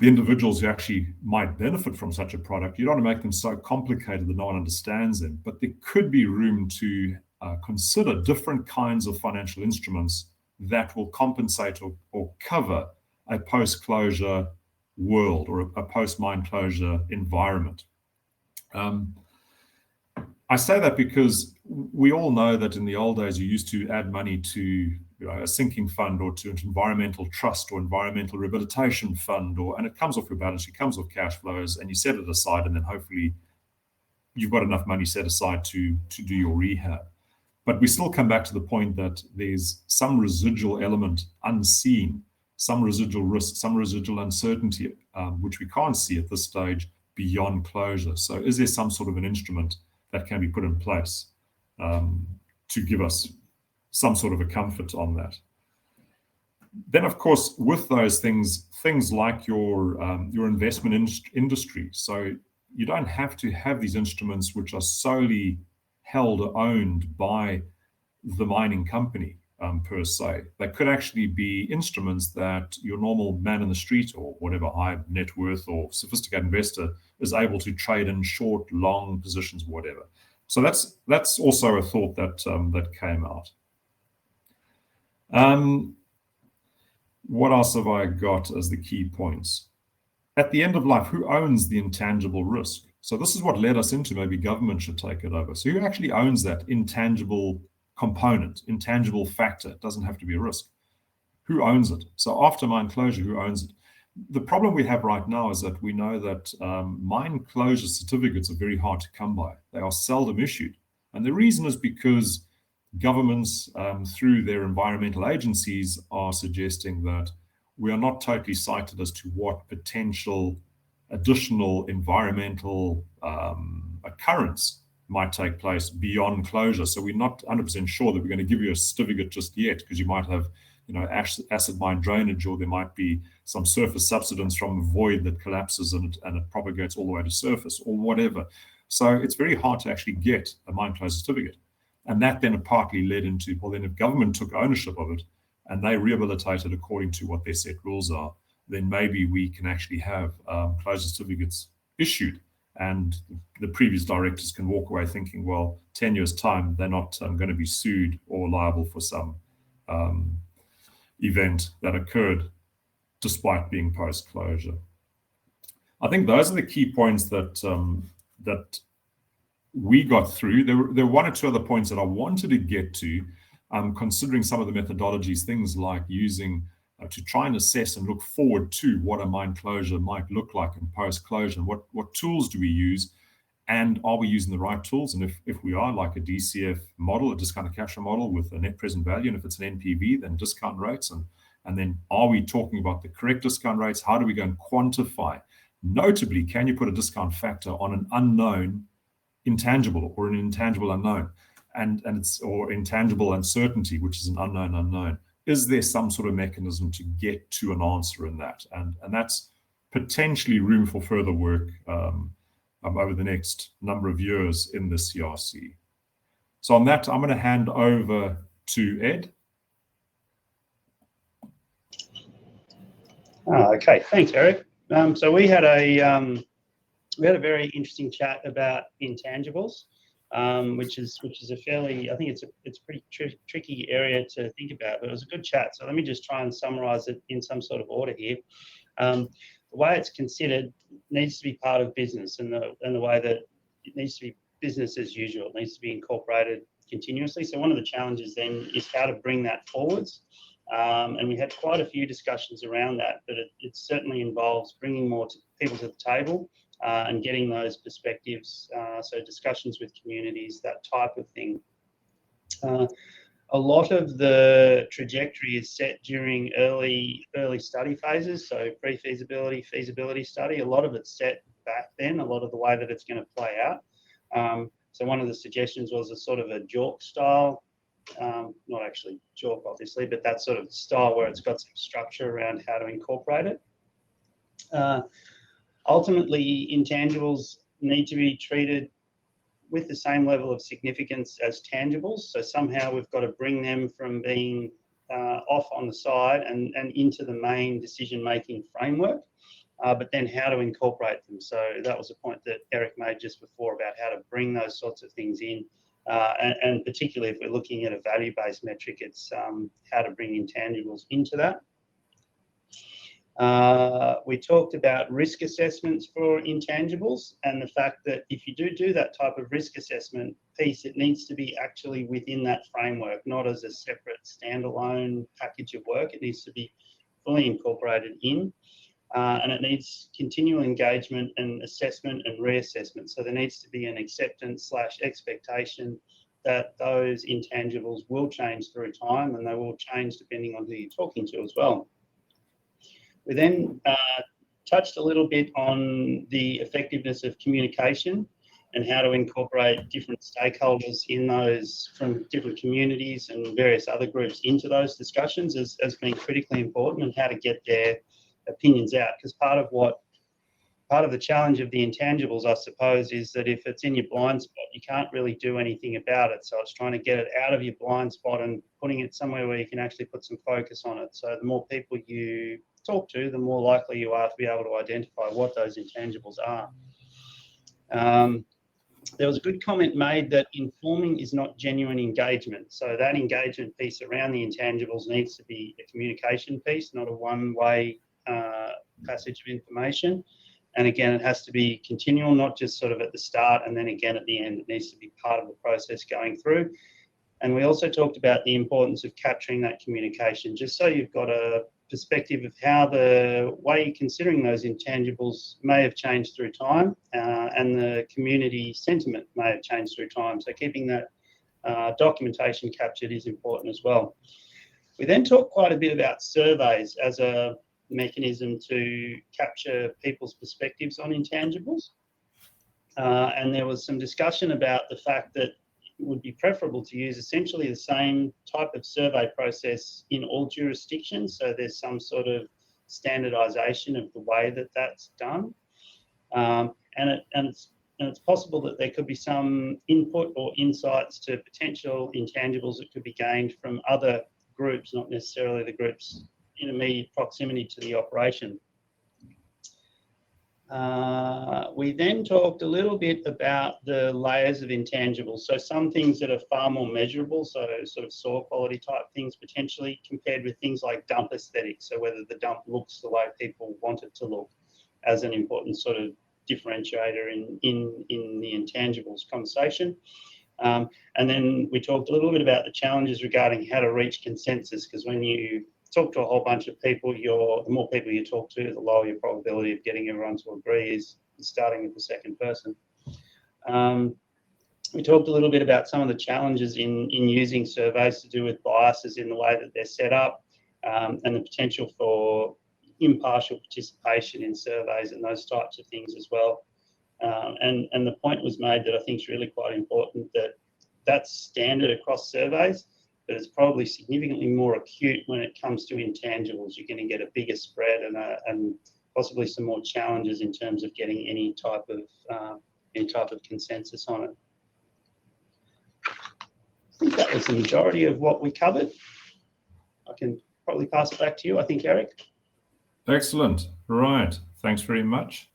A: the individuals who actually might benefit from such a product, you don't want to make them so complicated that no one understands them. But there could be room to consider different kinds of financial instruments that will compensate or cover a post-closure world or a post-mine closure environment. I say that because we all know that in the old days, you used to add money to a sinking fund or to an environmental trust or environmental rehabilitation fund, and it comes off your balance sheet, comes off cash flows, and you set it aside, and then hopefully you've got enough money set aside to do your rehab. But we still come back to the point that there's some residual element unseen, some residual risk, some residual uncertainty, which we can't see at this stage beyond closure. So is there some sort of an instrument that can be put in place to give us some sort of a comfort on that? Then, of course, with those things like your investment industry. So you don't have to have these instruments which are solely held or owned by the mining company per se. They could actually be instruments that your normal man in the street or whatever high net worth or sophisticated investor is able to trade in short, long positions, whatever. So that's also a thought that that came out. What else have I got as the key points? At the end of life, who owns the intangible risk? So this is what led us into maybe government should take it over. So who actually owns that intangible component, intangible factor? It doesn't have to be a risk. Who owns it? So after mine closure, who owns it? The problem we have right now is that we know that mine closure certificates are very hard to come by. They are seldom issued. And the reason is because governments, through their environmental agencies, are suggesting that we are not totally sighted as to what potential additional environmental occurrence might take place beyond closure. So we're not 100% sure that we're going to give you a certificate just yet, because you might have acid mine drainage, or there might be some surface subsidence from a void that collapses and it propagates all the way to surface or whatever. So it's very hard to actually get a mine closure certificate. And that then partly led into, well, then if government took ownership of it and they rehabilitate it according to what their set rules are, then maybe we can actually have closure certificates issued. And the previous directors can walk away thinking, well, 10 years' time, they're not going to be sued or liable for some event that occurred despite being post-closure. I think those are the key points that that we got through. There were one or two other points that I wanted to get to, considering some of the methodologies, things like using to try and assess and look forward to what a mine closure might look like in post-closure. What tools do we use? And are we using the right tools? And if we are, like a DCF model, a discounted cash flow model with a net present value, and if it's an NPV, then discount rates. And then are we talking about the correct discount rates? How do we go and quantify? Notably, can you put a discount factor on an unknown intangible or an intangible unknown? And it's, or intangible uncertainty, which is an unknown. Is there some sort of mechanism to get to an answer in that? And that's potentially room for further work over the next number of years in the CRC. So on that, I'm going to hand over to Ed.
F: Okay, thanks, Eric. So we had a very interesting chat about intangibles, which is a fairly, I think it's a pretty tricky area to think about, but it was a good chat. So let me just try and summarize it in some sort of order here. The way it's considered needs to be part of business, and the way that it needs to be business as usual. It needs to be incorporated continuously. So one of the challenges then is how to bring that forwards. And we had quite a few discussions around that, but it certainly involves bringing more people to the table and getting those perspectives. So discussions with communities, that type of thing. A lot of the trajectory is set during early study phases, so pre-feasibility, feasibility study. A lot of it's set back then, a lot of the way that it's going to play out. So one of the suggestions was a sort of a JORC style, not actually JORC obviously, but that sort of style where it's got some structure around how to incorporate it. Ultimately, intangibles need to be treated with the same level of significance as tangibles. So somehow we've got to bring them from being off on the side and into the main decision-making framework. but then how to incorporate them. So that was a point that Eric made just before about how to bring those sorts of things in. And particularly if we're looking at a value-based metric, it's how to bring intangibles into that. We talked about risk assessments for intangibles and the fact that if you do that type of risk assessment piece, it needs to be actually within that framework, not as a separate standalone package of work. It needs to be fully incorporated in, and it needs continual engagement and assessment and reassessment. So there needs to be an acceptance/expectation that those intangibles will change through time, and they will change depending on who you're talking to as well. We then touched a little bit on the effectiveness of communication and how to incorporate different stakeholders in those from different communities and various other groups into those discussions as being critically important, and how to get their opinions out. Because part of the challenge of the intangibles, I suppose, is that if it's in your blind spot, you can't really do anything about it. So it's trying to get it out of your blind spot and putting it somewhere where you can actually put some focus on it. So the more people you talk to, the more likely you are to be able to identify what those intangibles are. There was a good comment made that informing is not genuine engagement. So that engagement piece around the intangibles needs to be a communication piece, not a one-way passage of information. And again, it has to be continual, not just sort of at the start and then again at the end. It needs to be part of the process going through. And we also talked about the importance of capturing that communication, just so you've got a perspective of how the way you're considering those intangibles may have changed through time, and the community sentiment may have changed through time. So keeping that documentation captured is important as well. We then talked quite a bit about surveys as a mechanism to capture people's perspectives on intangibles. And there was some discussion about the fact that it would be preferable to use essentially the same type of survey process in all jurisdictions. So there's some sort of standardization of the way that that's done. And it's possible that there could be some input or insights to potential intangibles that could be gained from other groups, not necessarily the groups in immediate proximity to the operation. We then talked a little bit about the layers of intangibles. So some things that are far more measurable, so sort of soil quality type things potentially, compared with things like dump aesthetics. So whether the dump looks the way people want it to look, as an important sort of differentiator in the intangibles conversation. And then we talked a little bit about the challenges regarding how to reach consensus, because when you talk to a whole bunch of people, the more people you talk to, the lower your probability of getting everyone to agree is starting with the second person. We talked a little bit about some of the challenges in using surveys to do with biases in the way that they're set up, and the potential for impartial participation in surveys and those types of things as well. And the point was made that I think is really quite important, that that's standard across surveys, but it's probably significantly more acute when it comes to intangibles. You're going to get a bigger spread and possibly some more challenges in terms of getting any type of consensus on it. I think that was the majority of what we covered. I can probably pass it back to you, I think, Eric.
A: Excellent. Right. Thanks very much.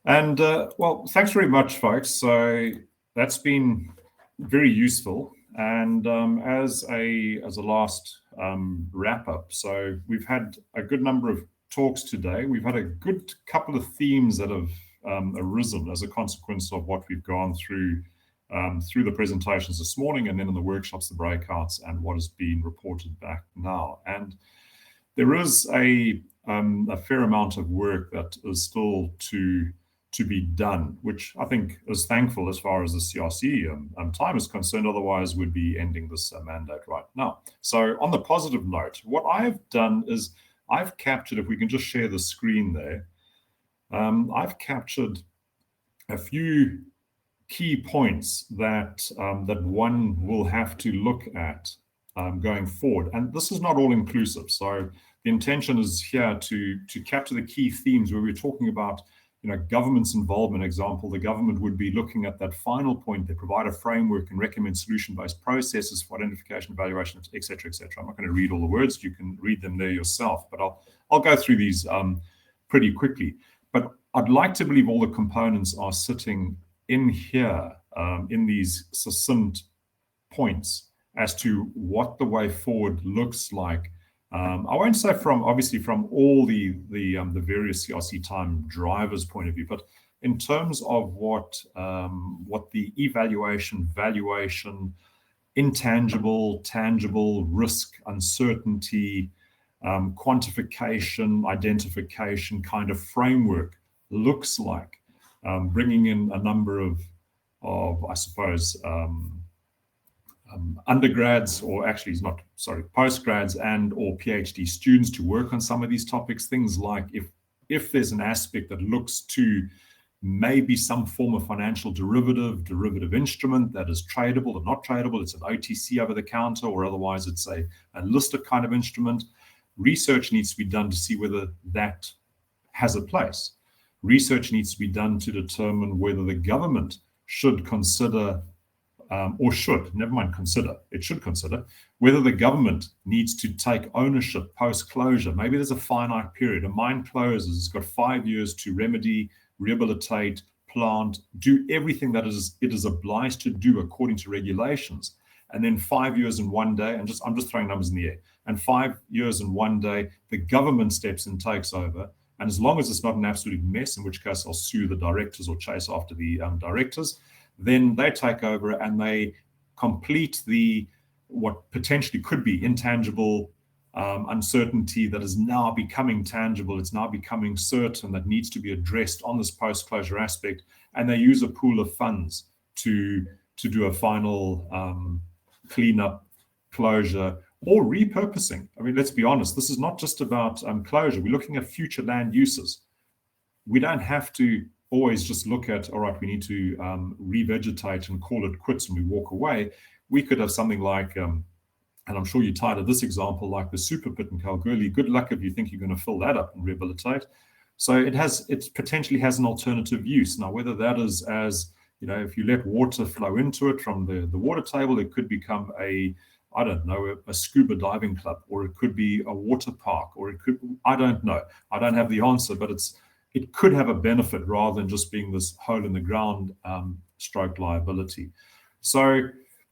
A: And well, thanks very much, folks. So that's been very useful. And as a last wrap up, so we've had a good number of talks today. We've had a good couple of themes that have arisen as a consequence of what we've gone through the presentations this morning, and then in the workshops, the breakouts, and what has been reported back now. And there is a fair amount of work that is still to be done, which I think is thankful as far as the CRC time is concerned. Otherwise, we'd be ending this mandate right now. So on the positive note, what I've done is I've captured, if we can just share the screen there, I've captured a few key points that one will have to look at going forward. And this is not all inclusive. So the intention is here to capture the key themes where we're talking about, government's involvement. Example, the government would be looking at that final point. They provide a framework and recommend solution-based processes for identification, evaluation, et cetera, et cetera. I'm not going to read all the words. You can read them there yourself, but I'll go through these pretty quickly. But I'd like to believe all the components are sitting in here, in these succinct points as to what the way forward looks like. I won't say from all the various CRC time drivers point of view, but in terms of what the evaluation, valuation, intangible, tangible, risk, uncertainty, quantification, identification kind of framework looks like, bringing in a number of I suppose, undergrads, or actually postgrads and or PhD students to work on some of these topics. Things like if there's an aspect that looks to maybe some form of financial derivative instrument that is tradable or not tradable, it's an OTC over the counter, or otherwise it's a listed kind of instrument. Research needs to be done to see whether that has a place. Research needs to be done to determine whether the government should consider, it should consider whether the government needs to take ownership post-closure. Maybe there's a finite period. A mine closes, it's got 5 years to remedy, rehabilitate, plant, do everything that it is obliged to do according to regulations. And then 5 years and 1 day, and I'm just throwing numbers in the air, and 5 years and 1 day, the government steps and takes over. And as long as it's not an absolute mess, in which case I'll sue the directors or chase after the directors, then they take over and they complete what potentially could be intangible uncertainty that is now becoming tangible. It's now becoming certain, that needs to be addressed on this post-closure aspect. And they use a pool of funds to do a final cleanup, closure, or repurposing. I mean, let's be honest, this is not just about closure. We're looking at future land uses. We don't have to always just look at, all right, we need to revegetate and call it quits and we walk away. We could have something like, and I'm sure you're tired of this example, like the super pit in Kalgoorlie. Good luck if you think you're going to fill that up and rehabilitate. So it potentially has an alternative use. Now, whether that is as, if you let water flow into it from the water table, it could become a scuba diving club, or it could be a water park, or I don't know. I don't have the answer, but it could have a benefit rather than just being this hole in the ground stroke liability. So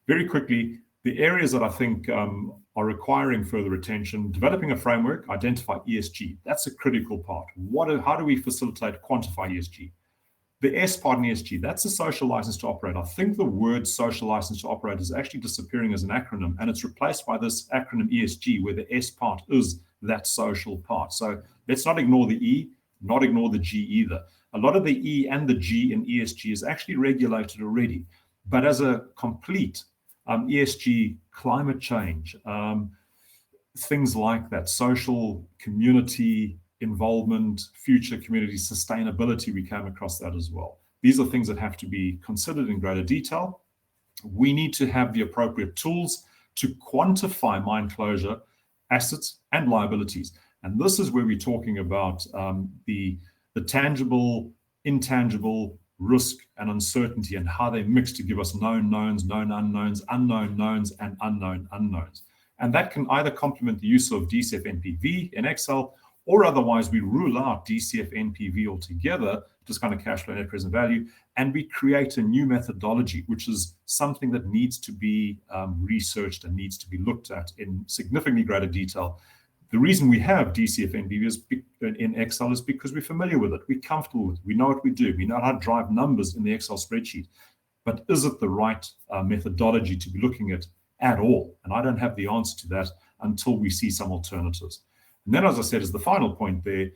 A: very quickly, the areas that I think are requiring further attention: developing a framework, identify ESG. That's a critical part. How do we facilitate, quantify ESG? The S part in ESG, that's a social license to operate. I think the word social license to operate is actually disappearing as an acronym, and it's replaced by this acronym ESG, where the S part is that social part. So let's not ignore the E, not ignore the G either. A lot of the E and the G in ESG is actually regulated already. But as a complete ESG, climate change, things like that, social, community involvement, future community sustainability, we came across that as well. These are things that have to be considered in greater detail. We need to have the appropriate tools to quantify mine closure assets and liabilities. And this is where we're talking about the tangible, intangible, risk and uncertainty, and how they mix to give us known knowns, known unknowns, unknown knowns, and unknown unknowns. And that can either complement the use of DCF NPV in Excel, or otherwise we rule out DCF NPV altogether, just kind of cash flow net present value, and we create a new methodology, which is something that needs to be researched and needs to be looked at in significantly greater detail. The reason we have DCF NPV in Excel is because we're familiar with it, we're comfortable with it, we know what we do, we know how to drive numbers in the Excel spreadsheet. But is it the right methodology to be looking at all? And I don't have the answer to that until we see some alternatives. And then, as I said, as the final point there,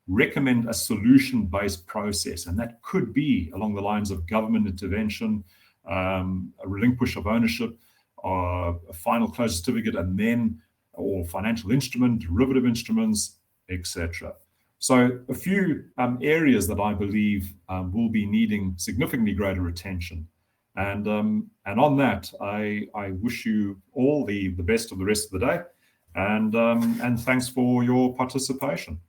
A: recommend a solution-based process. And that could be along the lines of government intervention, a relinquish of ownership, a final closure certificate, and then, or financial instrument, derivative instruments, etc. So a few areas that I believe will be needing significantly greater attention. And on that, I wish you all the best of the rest of the day. And thanks for your participation.